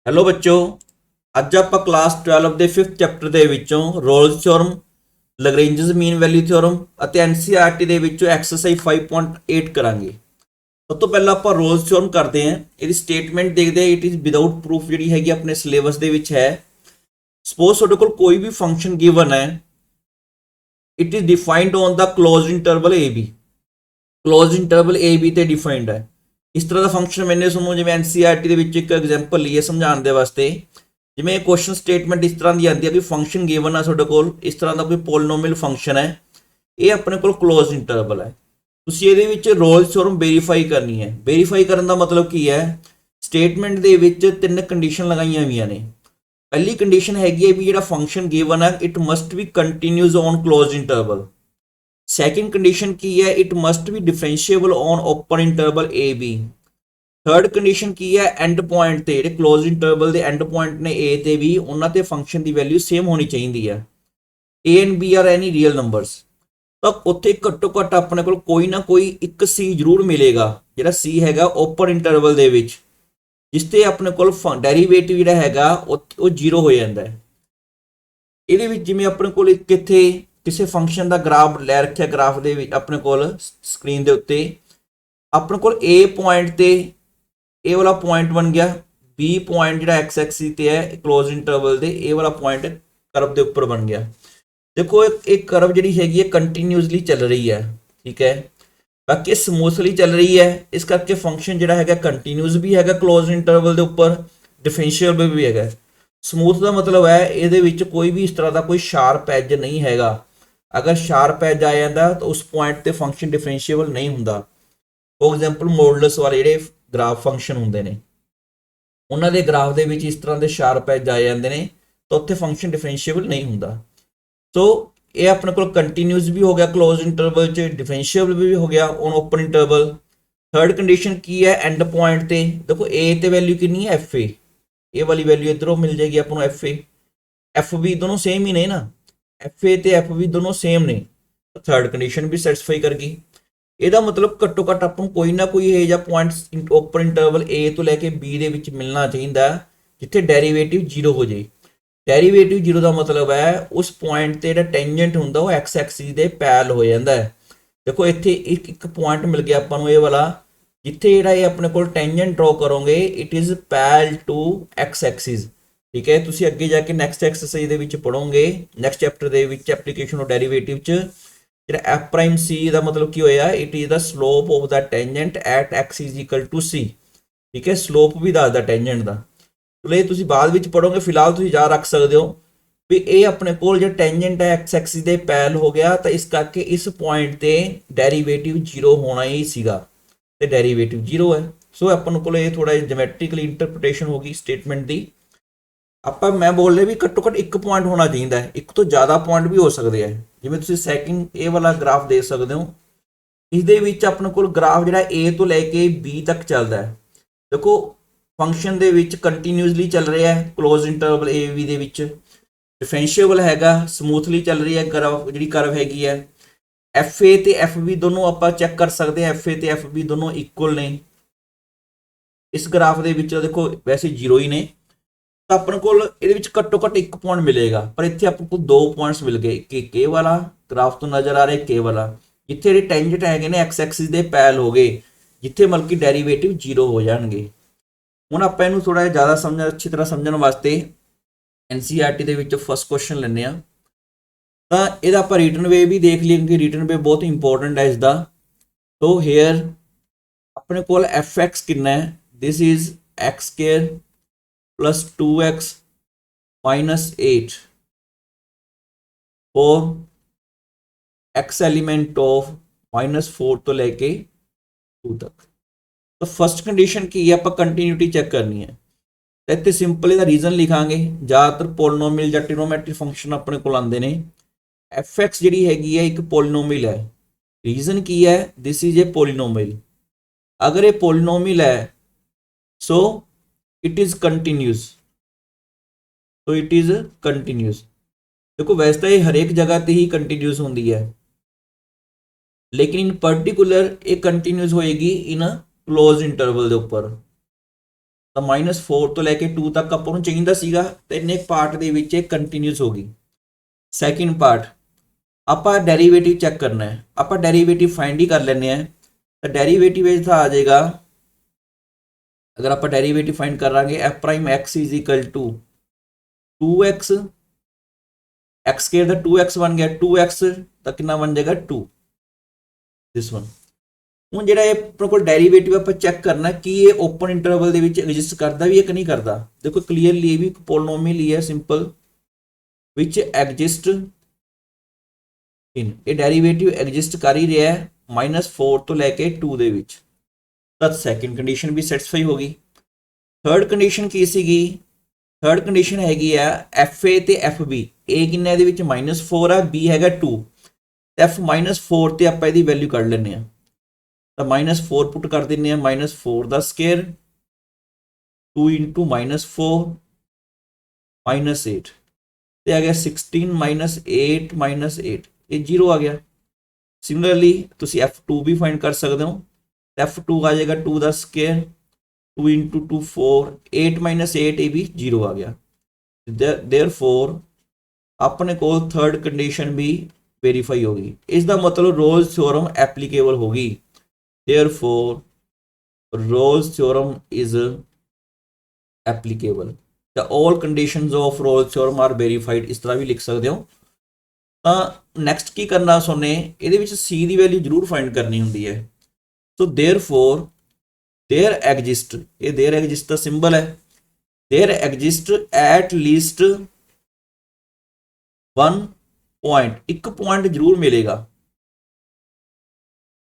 Hello ਬੱਚੋ, ਅੱਜ ਆਪਾਂ ਕਲਾਸ 12 ਦੇ 5th ਚੈਪਟਰ ਦੇ ਵਿੱਚੋਂ ਰੋਲਸ ਥਿਓਰਮ, ਲੈਗਰੇਂਜਸ ਮੀਨ ਵੈਲਿਊ ਥਿਓਰਮ ਅਤੇ ਐਨਸੀਈਆਰਟੀ ਦੇ ਵਿੱਚੋਂ ਐਕਸਰਸਾਈਜ਼ 5.8 ਕਰਾਂਗੇ। ਸਭ ਤੋਂ ਪਹਿਲਾਂ ਆਪਾਂ ਰੋਲਸ ਥਿਓਰਮ ਕਰਦੇ ਹਾਂ। ਇਹਦੀ ਸਟੇਟਮੈਂਟ ਦੇਖਦੇ ਹਾਂ। ਇਟ ਇਜ਼ ਵਿਦਆਊਟ ਪ੍ਰੂਫ ਜਿਹੜੀ ਹੈਗੀ ਆਪਣੇ ਸਿਲੇਬਸ ਦੇ ਵਿੱਚ ਹੈ। ਸਪੋਜ਼ ਤੁਹਾਡੇ ਕੋਲ ਕੋਈ ਵੀ ਫੰਕਸ਼ਨ ਗਿਵਨ ਹੈ, it is defined on the closed interval A B. Closed interval A B ਤੇ ਡਿਫਾਈਨਡ ਹੈ। ਇਸ ਤਰ੍ਹਾਂ ਦਾ ਫੰਕਸ਼ਨ ਮੈਨੇ ਤੁਹਾਨੂੰ ਜਿਵੇਂ ਐਨਸੀਈਆਰਟੀ ਦੇ ਵਿੱਚ ਇੱਕ ਐਗਜ਼ਾਮਪਲ ਲਈ ਹੈ ਸਮਝਾਉਣ ਦੇ ਵਾਸਤੇ। ਜਿਵੇਂ ਕੁਐਸਚਨ ਸਟੇਟਮੈਂਟ ਇਸ ਤਰ੍ਹਾਂ ਦੀ ਆਉਂਦੀ ਹੈ ਕਿ ਫੰਕਸ਼ਨ ਗਿਵਨ ਆ ਤੁਹਾਡੇ ਕੋਲ, ਇਸ ਤਰ੍ਹਾਂ ਦਾ ਕੋਈ ਪੋਲੀਨੋਮੀਅਲ ਫੰਕਸ਼ਨ ਹੈ, ਇਹ ਆਪਣੇ ਕੋਲ ਕਲੋਜ਼ਡ ਇੰਟਰਵਲ ਹੈ। ਤੁਸੀਂ ਇਹਦੇ ਵਿੱਚ ਰੋਲਸ ਥਿਓਰਮ ਵੈਰੀਫਾਈ ਕਰਨੀ ਹੈ। ਵੈਰੀਫਾਈ ਕਰਨ ਦਾ ਮਤਲਬ ਕੀ ਹੈ? ਸਟੇਟਮੈਂਟ ਦੇ ਵਿੱਚ 3 ਕੰਡੀਸ਼ਨ ਲਗਾਈਆਂ ਹੋਈਆਂ ਨੇ। ਪਹਿਲੀ ਕੰਡੀਸ਼ਨ ਹੈਗੀ ਹੈ ਵੀ ਜਿਹੜਾ ਫੰਕਸ਼ਨ ਗਿਵਨ ਹੈ it must be continuous on closed interval. Second condition ਕੀ ਹੈ? It must be differentiable on open interval A B. Third condition ਕੀ ਹੈ? ਐਂਡ ਪੁਆਇੰਟ ਤੇ ਜਿਹੜੇ ਕਲੋਜ਼ ਇੰਟਰਵਲ ਦੇ ਐਂਡ ਪੁਆਇੰਟ ਨੇ ਏ ਤੇ ਵੀ, ਉਹਨਾਂ ਤੇ ਫੰਕਸ਼ਨ ਦੀ ਵੈਲਿਊ ਸੇਮ ਹੋਣੀ ਚਾਹੀਦੀ ਹੈ। A and B are any real numbers. ਤਾਂ ਉੱਥੇ ਘੱਟੋ ਘੱਟ ਆਪਣੇ ਕੋਲ ਕੋਈ ਨਾ ਕੋਈ ਇੱਕ ਸੀ ਜ਼ਰੂਰ ਮਿਲੇਗਾ, ਜਿਹੜਾ ਸੀ ਹੈਗਾ ਓਪਨ ਇੰਟਰਵਲ ਦੇ ਵਿੱਚ, ਜਿਸ ਤੇ ਆਪਣੇ ਕੋਲ ਡੈਰੀਵੇਟਿਵ ਜਿਹੜਾ ਹੈਗਾ ਉਹ 0 ਹੋ ਜਾਂਦਾ ਹੈ। ਇਹਦੇ ਵਿੱਚ ਜਿਵੇਂ ਆਪਣੇ ਕੋਲ ਇੱਕ ਇੱਥੇ ਕਿਸੇ ਫੰਕਸ਼ਨ ਦਾ ਗ੍ਰਾਫ ਲੈ ਰੱਖਿਆ, ਗ੍ਰਾਫ ਦੇ ਵਿੱਚ ਆਪਣੇ ਕੋਲ ਸਕਰੀਨ ਦੇ ਉੱਤੇ ਆਪਣੇ ਕੋਲ ਏ ਪੁਆਇੰਟ ਤੇ ਇਹ ਵਾਲਾ ਪੁਆਇੰਟ ਬਣ ਗਿਆ, ਬੀ ਪੁਆਇੰਟ ਜਿਹੜਾ ਐਕਸ ਐਕਸਿਸ ਤੇ ਹੈ ਕਲੋਜ਼ ਇੰਟਰਵਲ ਦੇ, ਇਹ ਵਾਲਾ ਪੁਆਇੰਟ ਕਰਵ ਦੇ ਉੱਪਰ ਬਣ ਗਿਆ। ਦੇਖੋ ਇਹ ਕਰਵ ਜਿਹੜੀ ਹੈਗੀ ਹੈ ਕੰਟੀਨਿਊਸਲੀ ਚੱਲ ਰਹੀ ਹੈ, ਠੀਕ ਹੈ, ਬਾਕੀ ਸਮੂਥਲੀ ਚੱਲ ਰਹੀ ਹੈ। ਇਸ ਕਰਕੇ ਫੰਕਸ਼ਨ ਜਿਹੜਾ ਹੈਗਾ ਕੰਟੀਨਿਊਸ ਵੀ ਹੈਗਾ ਕਲੋਜ਼ ਇੰਟਰਵਲ ਦੇ ਉੱਪਰ, ਡਿਫਰੈਂਸ਼ੀਏਬਲ ਵੀ ਹੈਗਾ। ਸਮੂਥ ਦਾ ਮਤਲਬ ਹੈ ਇਹਦੇ ਵਿੱਚ ਕੋਈ ਵੀ ਇਸ ਤਰ੍ਹਾਂ ਦਾ ਕੋਈ ਸ਼ਾਰਪ ਐਜ ਨਹੀਂ ਹੈਗਾ। ਅਗਰ ਸ਼ਾਰਪ ਐਜ ਆ ਜਾਂਦਾ ਤਾਂ ਉਸ ਪੁਆਇੰਟ ਤੇ ਫੰਕਸ਼ਨ ਡਿਫਰੈਂਸ਼ੀਏਬਲ ਨਹੀਂ ਹੁੰਦਾ। ਫੋਰ ਐਗਜ਼ਾਮਪਲ ਮੋਡੂਲਸ ਵਾਲੇ ਜਿਹੜੇ ਗ੍ਰਾਫ ਫੰਕਸ਼ਨ ਹੁੰਦੇ ਨੇ, ਉਹਨਾਂ ਦੇ ਗ੍ਰਾਫ ਦੇ ਵਿੱਚ ਇਸ ਤਰ੍ਹਾਂ ਦੇ ਸ਼ਾਰਪ ਐਜ ਆ ਜਾਂਦੇ ਨੇ, ਤਾਂ ਉੱਥੇ ਫੰਕਸ਼ਨ ਡਿਫਰੈਂਸ਼ੀਏਬਲ ਨਹੀਂ ਹੁੰਦਾ। ਸੋ ਇਹ ਆਪਣੇ ਕੋਲ ਕੰਟੀਨਿਊਸ ਵੀ ਹੋ ਗਿਆ ਕਲੋਜ਼ ਇੰਟਰਵਲ 'ਚ, ਡਿਫਰੈਂਸ਼ੀਏਬਲ ਵੀ ਹੋ ਗਿਆ on open interval. Third condition ਕੀ ਹੈ? ਐਂਡ ਪੁਆਇੰਟ ਤੇ ਦੇਖੋ ਏ ਤੇ ਵੈਲਿਊ ਕਿੰਨੀ ਹੈ? F A. ਇਹ ਵਾਲੀ ਵੈਲਿਊ ਇੱਧਰੋਂ ਮਿਲ ਜਾਏਗੀ ਆਪਾਂ ਨੂੰ ਐਫ ਏ। ਐਫ ਵੀ ਦੋਨੋਂ ਸੇਮ ਹੀ ਨੇ ਨਾ, ਐਫ ਏ ਤੇ ਐਫ ਵੀ ਦੋਨੋਂ ਸੇਮ ਨੇ, ਥਰਡ ਕੰਡੀਸ਼ਨ ਵੀ ਸੈਟੀਸਫਾਈ ਕਰ ਗਈ। ਇਹਦਾ ਮਤਲਬ ਘੱਟੋ ਘੱਟ ਆਪਾਂ ਨੂੰ ਕੋਈ ਨਾ ਕੋਈ ਇਹ ਜਿਹਾ ਪੁਆਇੰਟ ਓਪਨ ਇੰਟਰਵਲ ਏ ਤੋਂ ਲੈ ਕੇ ਬੀ ਦੇ ਵਿੱਚ ਮਿਲਣਾ ਚਾਹੀਦਾ ਜਿੱਥੇ ਡੈਰੀਵੇਟਿਵ 0 ਹੋ ਜਾਏ। ਡੈਰੀਵੇਟਿਵ 0 ਦਾ ਮਤਲਬ ਹੈ ਉਸ ਪੁਆਇੰਟ ਤੇ ਜਿਹੜਾ ਟੈਂਜੈਂਟ ਹੁੰਦਾ ਉਹ ਐਕਸ ਐਕਸਿਸ ਦੇ ਪੈਰਲ ਹੋ ਜਾਂਦਾ ਹੈ। ਦੇਖੋ ਇੱਥੇ ਇੱਕ ਪੁਆਇੰਟ ਮਿਲ ਗਿਆ ਆਪਾਂ ਨੂੰ ਇਹ ਵਾਲਾ, ਜਿੱਥੇ ਜਿਹੜਾ ਇਹ ਆਪਣੇ ਕੋਲ ਟੈਂਜੈਂਟ ਡਰਾਅ ਕਰੋਗੇ it is parallel to X axis, ਠੀਕ ਹੈ। ਤੁਸੀਂ ਅੱਗੇ ਜਾ ਕੇ ਨੈਕਸਟ ਐਕਸਰਸਾਈਜ਼ ਦੇ ਵਿੱਚ ਪੜੋਗੇ, ਨੈਕਸਟ ਚੈਪਟਰ ਦੇ ਵਿੱਚ ਐਪਲੀਕੇਸ਼ਨ ਆਫ ਡੈਰੀਵੇਟਿਵ 'ਚ। ਜਿਹੜਾ ਐਫ ਪ੍ਰਾਈਮ ਸੀ ਦਾ ਮਤਲਬ ਕੀ ਹੋਇਆ? It is the slope of the tangent at X is equal to C, ਠੀਕ ਹੈ। ਸਲੋਪ ਵੀ ਦੱਸਦਾ ਟੈਂਜੈਂਟ ਦਾ, ਚਲੋ ਇਹ ਤੁਸੀਂ ਬਾਅਦ ਵਿੱਚ ਪੜੋਗੇ। ਫਿਲਹਾਲ ਤੁਸੀਂ ਯਾਦ ਰੱਖ ਸਕਦੇ ਹੋ ਵੀ ਇਹ ਆਪਣੇ ਕੋਲ ਜਿਹੜਾ ਟੈਂਜੈਂਟ ਹੈ ਐਕਸ ਐਕਸਿਸ ਦੇ ਪੈਰਲ ਹੋ ਗਿਆ, ਤਾਂ ਇਸ ਕਰਕੇ ਇਸ ਪੁਆਇੰਟ ਤੇ ਡੈਰੀਵੇਟਿਵ 0 ਹੋਣਾ ਹੀ ਸੀਗਾ, ਤੇ ਡੈਰੀਵੇਟਿਵ 0 ਹੈ। ਸੋ ਆਪਾਂ ਨੂੰ ਕੋਲ ਇਹ ਥੋੜਾ ਜਿਹਾ ਜਿਓਮੈਟ੍ਰਿਕਲੀ ਇੰਟਰਪ੍ਰੀਟੇਸ਼ਨ ਹੋ ਗਈ ਸਟੇਟਮੈਂਟ ਦੀ। ਆਪਾਂ ਮੈਂ ਬੋਲ ਰਿਹਾ ਵੀ ਘੱਟੋ ਘੱਟ ਇੱਕ ਪੁਆਇੰਟ ਹੋਣਾ ਚਾਹੀਦਾ ਹੈ, ਇੱਕ ਤੋਂ ਜ਼ਿਆਦਾ ਪੁਆਇੰਟ ਵੀ ਹੋ ਸਕਦੇ ਆ। ਜਿਵੇਂ ਤੁਸੀਂ ਸੈਕਿੰਡ ਇਹ ਵਾਲਾ ਗ੍ਰਾਫ ਦੇਖ ਸਕਦੇ ਹੋ, ਇਸ ਦੇ ਵਿੱਚ ਆਪਣੇ ਕੋਲ ਗ੍ਰਾਫ ਜਿਹੜਾ ਏ ਤੋਂ ਲੈ ਕੇ ਬੀ ਤੱਕ ਚੱਲਦਾ ਹੈ। ਦੇਖੋ ਫੰਕਸ਼ਨ ਦੇ ਵਿੱਚ ਕੰਟੀਨਿਊਸਲੀ ਚੱਲ ਰਿਹਾ ਹੈ ਕਲੋਜ਼ ਇੰਟਰਵਲ ਏ ਬੀ ਦੇ ਵਿੱਚ, ਡਿਫਰੈਂਸ਼ੀਏਬਲ ਹੈਗਾ, ਸਮੂਥਲੀ ਚੱਲ ਰਹੀ ਹੈ ਕਰਵ, ਜਿਹੜੀ ਕਰਵ ਹੈਗੀ ਹੈ। ਐਫ ਏ ਤੇ ਐਫ ਬੀ ਦੋਨੋਂ ਆਪਾਂ ਚੈੱਕ ਕਰ ਸਕਦੇ ਹਾਂ, ਐਫ ਏ ਤੇ ਐਫ ਬੀ ਦੋਨੋਂ ਇਕੁਅਲ ਨੇ। ਇਸ ਗ੍ਰਾਫ ਦੇ ਵਿੱਚ ਦੇਖੋ ਵੈਸੇ 0 ਹੀ ਨੇ, ਤਾਂ ਆਪਣੇ ਕੋਲ ਇਹਦੇ ਵਿੱਚ ਘੱਟੋ ਘੱਟ ਇੱਕ ਪੁਆਇੰਟ ਮਿਲੇਗਾ, ਪਰ ਇੱਥੇ ਆਪਣੇ ਕੋਲ 2 ਪੁਆਇੰਟਸ ਮਿਲ ਗਏ। ਇੱਕ ਇਹ ਵਾਲਾ ਗ੍ਰਾਫ ਤੋਂ ਨਜ਼ਰ ਆ ਰਿਹਾ, ਇੱਕ ਇਹ ਵਾਲਾ, ਜਿੱਥੇ ਜਿਹੜੇ ਟੈਂਜੈਂਟ ਹੈਗੇ ਨੇ ਐਕਸ ਐਕਸਿਸ ਦੇ ਪੈਰਲ ਹੋ ਗਏ, ਜਿੱਥੇ ਮਤਲਬ ਕਿ ਡੈਰੀਵੇਟਿਵ 0 ਹੋ ਜਾਣਗੇ। ਹੁਣ ਆਪਾਂ ਇਹਨੂੰ ਥੋੜਾ ਜਿਹਾ ਜ਼ਿਆਦਾ ਸਮਝਣ, ਅੱਛੀ ਤਰ੍ਹਾਂ ਸਮਝਣ ਵਾਸਤੇ ਐਨਸੀਈਆਰਟੀ ਦੇ ਵਿੱਚ ਫਸਟ ਕੁਐਸਚਨ ਲੈਂਦੇ ਆ। ਤਾਂ ਇਹਦਾ ਆਪਾਂ ਰਿਟਨ ਵੇ ਵੀ ਦੇਖ ਲਈਏ, ਕਿ ਰਿਟਨ ਵੇ ਬਹੁਤ ਇੰਪੋਰਟੈਂਟ ਹੈ ਇਸ ਦਾ। ਸੋ ਹੇਅਰ ਆਪਣੇ ਕੋਲ ਐਫ ਐਕਸ ਕਿੰਨਾ ਹੈ? This is X square plus 2x minus 8 for x element of -4 ਤੋਂ ਲੈ ਕੇ 2 ਤੱਕ। ਤਾਂ ਫਸਟ ਕੰਡੀਸ਼ਨ ਕੀ ਹੈ? ਆਪਾਂ ਕੰਟੀਨਿਊਟੀ ਚੈੱਕ ਕਰਨੀ ਹੈ। ਤਾਂ ਇੱਥੇ ਸਿੰਪਲ ਇਹਦਾ ਰੀਜ਼ਨ ਲਿਖਾਂਗੇ। ਜ਼ਿਆਦਾਤਰ ਪੋਲੀਨੋਮੀਅਲ ਜਾਂ ਟ੍ਰਿਗਨੋਮੈਟਰੀ ਫੰਕਸ਼ਨ ਆਪਣੇ ਕੋਲ ਆਉਂਦੇ ਨੇ। ਐਫ ਐਕਸ ਜਿਹੜੀ ਹੈਗੀ ਹੈ ਇੱਕ ਪੋਲੀਨੋਮੀਅਲ ਹੈ। ਰੀਜ਼ਨ ਕੀ ਹੈ? This is a polynomial. ਅਗਰ ਇਹ ਪੋਲੀਨੋਮੀਅਲ ਹੈ so it is continuous, so it is continuous. ਦੇਖੋ ਵੈਸੇ ਤਾਂ ਇਹ ਹਰੇਕ ਜਗ੍ਹਾ ਤੇ ਹੀ ਕੰਟੀਨਿਊਸ ਹੁੰਦੀ ਹੈ, ਲੇਕਿਨ ਇਨ ਪਰਟੀਕੂਲਰ ਇਹ ਕੰਟੀਨਿਊਸ ਹੋਏਗੀ ਇਨ ਕਲੋਜ਼ ਇੰਟਰਵਲ ਦੇ ਉੱਪਰ। ਤਾਂ -4 ਤੋਂ ਲੈ ਕੇ 2 ਤੱਕ ਆਪਾਂ ਨੂੰ ਚਾਹੀਦਾ ਸੀਗਾ, ਤੇ ਇੰਨੇ ਪਾਰਟ ਦੇ ਵਿੱਚ ਇਹ ਕੰਟੀਨਿਊਸ ਹੋ ਗਈ। ਸੈਕਿੰਡ ਪਾਰਟ ਆਪਾਂ ਡੈਰੀਵੇਟਿਵ ਚੈੱਕ ਕਰਨਾ ਹੈ, ਆਪਾਂ ਡੈਰੀਵੇਟਿਵ ਫਾਈਂਡ ਹੀ ਕਰ ਲੈਂਦੇ ਆ। ਤਾਂ ਡੈਰੀਵੇਟਿਵ ਵਿੱਚ ਤਾਂ ਆ ਜਾਏਗਾ, ਅਗਰ ਆਪਾਂ ਡੈਰੀਵੇਟਿਵ ਫਾਈਂਡ ਕਰਾਂਗੇ f prime x is equal to 2x, x square ਦਾ 2x ਬਣ ਗਿਆ, 2x ਤਾਂ ਕਿੰਨਾ ਬਣ ਜਾਏਗਾ 2, ਦਿਸ ਵਨ। ਹੁਣ ਜਿਹੜਾ ਇਹ ਆਪਣੇ ਕੋਲ ਡੈਰੀਵੇਟਿਵ ਆਪਾਂ ਚੈੱਕ ਕਰਨਾ ਕਿ ਇਹ ਓਪਨ ਇੰਟਰਵਲ ਦੇ ਵਿੱਚ ਐਗਜ਼ਿਸਟ ਕਰਦਾ ਵੀ ਹੈ ਕਿ ਨਹੀਂ ਕਰਦਾ। ਦੇਖੋ ਕਲੀਅਰਲੀ ਇਹ ਵੀ ਇੱਕ ਪੋਲੀਨੋਮੀਅਲ ਹੀ ਹੈ ਸਿੰਪਲ, ਵਿਚ ਐਗਜ਼ਿਸਟ ਇਨ, ਇਹ ਡੈਰੀਵੇਟਿਵ ਐਗਜ਼ਿਸਟ ਕਰ ਹੀ ਰਿਹਾ ਹੈ -4 ਤੋਂ ਲੈ ਕੇ 2 ਦੇ ਵਿੱਚ। ਤਾਂ ਸੈਕਿੰਡ ਕੰਡੀਸ਼ਨ ਵੀ ਸੈਟੀਸਫਾਈ ਹੋ ਗਈ। ਥਰਡ ਕੰਡੀਸ਼ਨ ਕੀ ਸੀਗੀ? ਥਰਡ ਕੰਡੀਸ਼ਨ ਹੈਗੀ ਆ FA ਤੇ FB, A ਕਿੰਨਾ ਇਹਦੇ ਵਿੱਚ -4 ਆ, B ਹੈਗਾ 2, F -4 ਤੇ ਆਪਾਂ ਇਹਦੀ ਵੈਲਿਊ ਕੱਢ ਲੈਂਦੇ ਆ। ਤਾਂ -4 ਪੁੱਟ ਕਰ ਦਿੰਦੇ ਆ, -4 ਦਾ ਸਕੁਅਰ 2 × -4 -8 ਤੇ ਆ ਗਿਆ 16 -8 -8, ਇਹ 0 ਆ ਗਿਆ। ਸਿਮਿਲਰਲੀ ਤੁਸੀਂ F2 ਵੀ ਫਾਈਂਡ ਕਰ ਸਕਦੇ ਹੋ, F2 ਆ ਜਾਏਗਾ 2 ਦਾ ਸਕੁਅਰ 2 × 2 4, 8 -8, ਇਹ ਵੀ 0 ਆ ਗਿਆ। देयरफॉर ਆਪਣੇ ਕੋਲ ਥਰਡ ਕੰਡੀਸ਼ਨ ਵੀ वेरीफाई होगी। इसका मतलब रोल्स थ्योरम एप्लीकेबल होगी। Therefore Rolle's theorem is applicable. The all conditions of Rolle's theorem are verified, इस तरह भी लिख सकते हो। तो नैक्सट की करना सोने ये सी की वैल्यू जरूर फाइंड करनी होंगी है। सो देयरफॉर देयर एग्जिस्ट, ये देयर एग्जिस्ट का सिंबल है, there exist at least one point, एक पॉइंट जरूर मिलेगा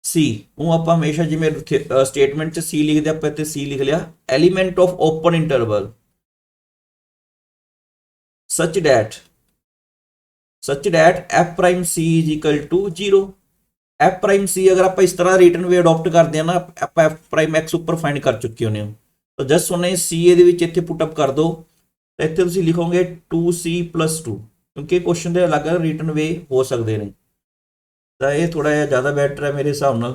सी। वो आप हमेशा जिमें स्टेटमेंट च सी लिखते आप इतने सी लिख लिया, element of open interval such that F prime C is equal to 0। F prime C अगर आप इस तरह रिटर्न वे अडोप्ट करते हैं ना, आप एफ प्राइम एक्स उपर फाइंड कर चुके होने हो, तो जस्ट उन्हें सी ये पुटअप कर दो, तो इतने तुम लिखोगे 2c + 2, क्योंकि क्वेश्चन के अलग अलग रिटर्न वे हो सकते हैं। तो ये थोड़ा जिहा ज़्यादा बैटर है मेरे हिसाब नाल।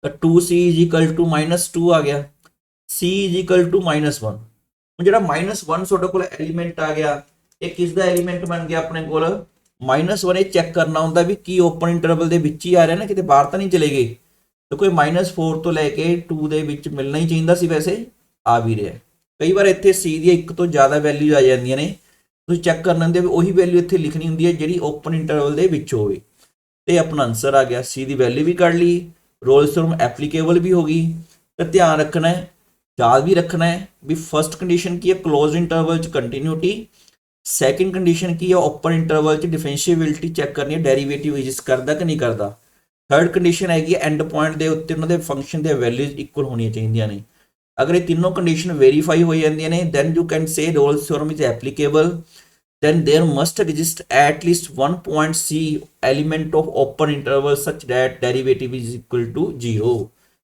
तो 2c इज इक्वल टू -2 आ गया, c इज इक्वल टू -1। ਹੁਣ ਜਿਹੜਾ -1 ਤੁਹਾਡੇ ਕੋਲ ਐਲੀਮੈਂਟ ਆ ਗਿਆ, ਇਹ ਕਿਸ ਦਾ ਐਲੀਮੈਂਟ ਬਣ ਗਿਆ ਆਪਣੇ ਕੋਲ -1। ਇਹ ਚੈੱਕ ਕਰਨਾ ਹੁੰਦਾ ਵੀ ਕੀ ਓਪਨ ਇੰਟਰਵਲ ਦੇ ਵਿੱਚ ਹੀ ਆ ਰਿਹਾ ਨਾ, ਕਿਤੇ ਬਾਹਰ ਤਾਂ ਨਹੀਂ ਚਲੇ ਗਏ। ਤਾਂ ਕੋਈ -4 ਤੋਂ ਲੈ ਕੇ 2 ਦੇ ਵਿੱਚ ਮਿਲਣਾ ਹੀ ਚਾਹੀਦਾ ਸੀ, ਵੈਸੇ ਆ ਵੀ ਰਿਹਾ। ਕਈ ਵਾਰ ਇੱਥੇ c ਦੀਆਂ ਇੱਕ ਤੋਂ ਜ਼ਿਆਦਾ ਵੈਲਿਊ ਆ ਜਾਂਦੀਆਂ ਨੇ, ਤੁਸੀਂ ਚੈੱਕ ਕਰਨਾ ਹੁੰਦੇ ਵੀ ਉਹੀ ਵੈਲਿਊ ਇੱਥੇ ਲਿਖਣੀ ਹੁੰਦੀ ਹੈ ਜਿਹੜੀ ਓਪਨ ਇੰਟਰਵਲ ਦੇ ਵਿੱਚ ਹੋਵੇ। ਤੇ ਆਪਣਾ ਆਨਸਰ ਆ ਗਿਆ, c ਦੀ ਵੈਲਿਊ ਵੀ ਕੱਢ ਲਈ, ਰੋਲਸ ਥਿਓਰਮ ਐਪਲੀਕੇਬਲ ਵੀ ਹੋ ਗਈ। ਤਾਂ ਧਿਆਨ ਰੱਖਣਾ ਹੈ, याद भी रखना है भी फर्स्ट कंडीशन की है क्लोज इंटरवल च कंटिन्यूटी, सैकेंड कंडीशन की है ओपन इंटरवल च डिफरेंशिएबिलिटी चेक करनी है, डेरिवेटिव एग्जिस्ट करता कि नहीं करता। थर्ड कंडीशन हैगी एंड पॉइंट के उत्ते उन्होंने फंक्शन के वैल्यूज इक्वल होनी चाहिए ने। अगर ये तीनों कंडीशन वेरीफाई हो जाती ने, then you can say Rolle's theorem is applicable, then there must exist at least one point c element of open interval such that derivative is equal to 0।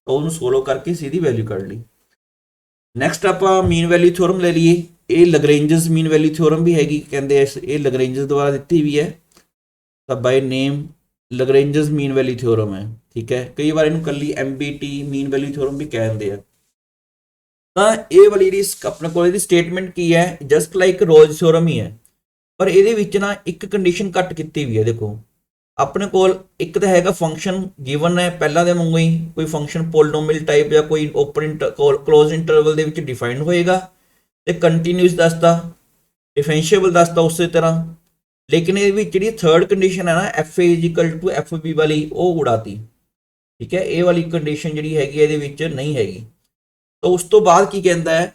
तो उन्होंने सोल्व करके c दी value कर ली। Next आप mean value theorem ले लीए, ये लग्रेंजस mean value theorem भी हैगी, कहते ये लग्रेंजस द्वारा दी भी है, तो by name Lagrange's mean value theorem है। ठीक है, कई बार इन्होंने कली MBT मीन वैल्यू थ्योरम भी कहते हैं। तो ये वाली जी अपने को स्टेटमेंट की है जस्ट लाइक रोल्स थ्योरम ही है, पर ये ना एक कंडीशन कट की हुई है। देखो अपने कोल एक तो हैगा फंक्शन गिवन है पहला दे वांगू ही, कोई फंक्शन पोलिनोमियल टाइप या कोई ओपन क्लोज इंटरवल दे विच डिफाइंड होएगा, ते कंटीन्यूअस दसदा, डिफरेंशिएबल दसदा उस तरह। लेकिन ये विच जिहड़ी थर्ड कंडीशन है ना FA = FB वाली, वो उड़ाती। ठीक है, ये वाली कंडीशन जिहड़ी हैगी इहदे विच नहीं हैगी। तो उस तो बाद की कहंदा है,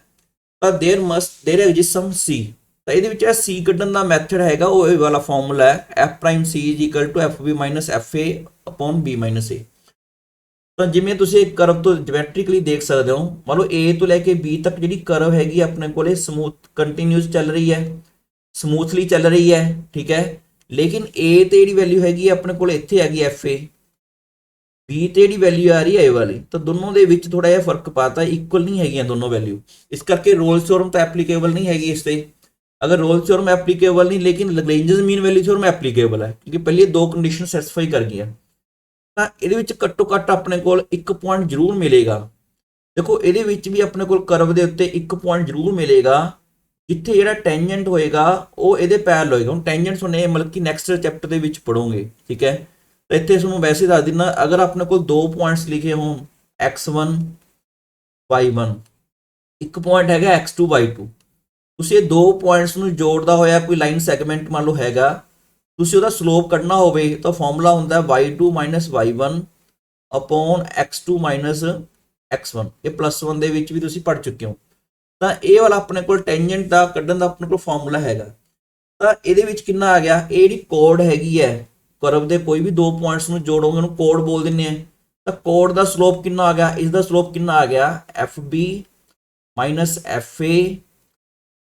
तां देयर एग्जिस्ट सम C। तो ये सी कढ़न का मैथड है वो वाला फॉर्मूला है F prime C is equal to FB - FA upon B - A। तो जिमें तुम एक करव तो ज्योमैट्रिकली देख सकते हो, मान लो A तो लैके B तक जी करव हैगी अपने को समूथ कंटीन्यूअस चल रही है, समूथली चल रही है। ठीक है, लेकिन A तो जी वैल्यू हैगी अपने को इत्थे हैगी FA, B तो जी वैल्यू आ रही है A वाली, तो दोनों के बीच थोड़ा जिहा फर्क पाता, इक्वल नहीं है दोनों वैल्यू। इस करके रोल्स थ्योरम तो एप्लीकेबल नहीं हैगी इस पर। अगर रोल्स थ्योरम एप्लीकेबल नहीं, लेकिन लग्रेंजस मीन वैल्यू थ्योरम एप्लीकेबल है, क्योंकि पहले दो कंडीशन सैटिस्फाई कर गई। तो ये घट्टो घट्ट अपने को एक पॉइंट जरूर मिलेगा, देखो ਇਹਦੇ ਵਿੱਚ ਵੀ ਆਪਣੇ ਕੋਲ ਕਰਵ ਦੇ ਉੱਤੇ ਇੱਕ ਪੁਆਇੰਟ ਜ਼ਰੂਰ ਮਿਲੇਗਾ ਜਿੱਥੇ ਜਿਹੜਾ ਟੈਂਜੈਂਟ ਹੋਏਗਾ ਉਹ ਇਹਦੇ ਪੈਰਲ ਹੋਏਗਾ। ਹੁਣ ਟੈਂਜੈਂਟਸ ਹੁੰਦੇ ਮਤਲਬ ਕਿ ਨੈਕਸਟ ਚੈਪਟਰ ਦੇ ਵਿੱਚ ਪੜੋਗੇ, ਠੀਕ ਹੈ। ਤਾਂ ਇੱਥੇ ਤੁਹਾਨੂੰ ਵੈਸੇ ਦੱਸ ਦਿੰਦਾ, ਅਗਰ ਆਪਣੇ ਕੋਲ ਦੋ ਪੁਆਇੰਟਸ ਲਿਖੇ ਹੋਣ x1 y1, ਇੱਕ ਪੁਆਇੰਟ ਹੈਗਾ x2 y2, ਤੁਸੀਂ ਇਹ ਦੋ ਪੁਆਇੰਟਸ ਨੂੰ ਜੋੜਦਾ ਹੋਇਆ ਕੋਈ ਲਾਈਨ ਸੈਗਮੈਂਟ ਮੰਨ ਲਓ ਹੈਗਾ, ਤੁਸੀਂ ਉਹਦਾ ਸਲੋਪ ਕੱਢਣਾ ਹੋਵੇ ਤਾਂ ਫਾਰਮੂਲਾ ਹੁੰਦਾ y2 y1 upon x2 x1। ਇਹ +1 ਦੇ ਵਿੱਚ ਵੀ ਤੁਸੀਂ ਪੜ ਚੁੱਕੇ ਹੋ। ਤਾਂ ਇਹ ਵਾਲਾ ਆਪਣੇ ਕੋਲ ਟੈਂਜੈਂਟ ਦਾ ਕੱਢਣ ਦਾ ਆਪਣੇ ਕੋਲ ਫਾਰਮੂਲਾ ਹੈਗਾ। ਤਾਂ ਇਹਦੇ ਵਿੱਚ ਕਿੰਨਾ ਆ ਗਿਆ, ਇਹ ਜਿਹੜੀ ਕੋਡ ਹੈਗੀ ਹੈ ਕਰਵ ਦੇ ਕੋਈ ਵੀ ਦੋ ਪੁਆਇੰਟਸ ਨੂੰ ਜੋੜੋਗੇ ਉਹਨੂੰ ਕੋਡ ਬੋਲ ਦਿੰਦੇ ਆ। ਤਾਂ ਕੋਡ ਦਾ ਸਲੋਪ ਕਿੰਨਾ ਆ ਗਿਆ, ਇਸ ਦਾ ਸਲੋਪ ਕਿੰਨਾ ਆ ਗਿਆ FB FA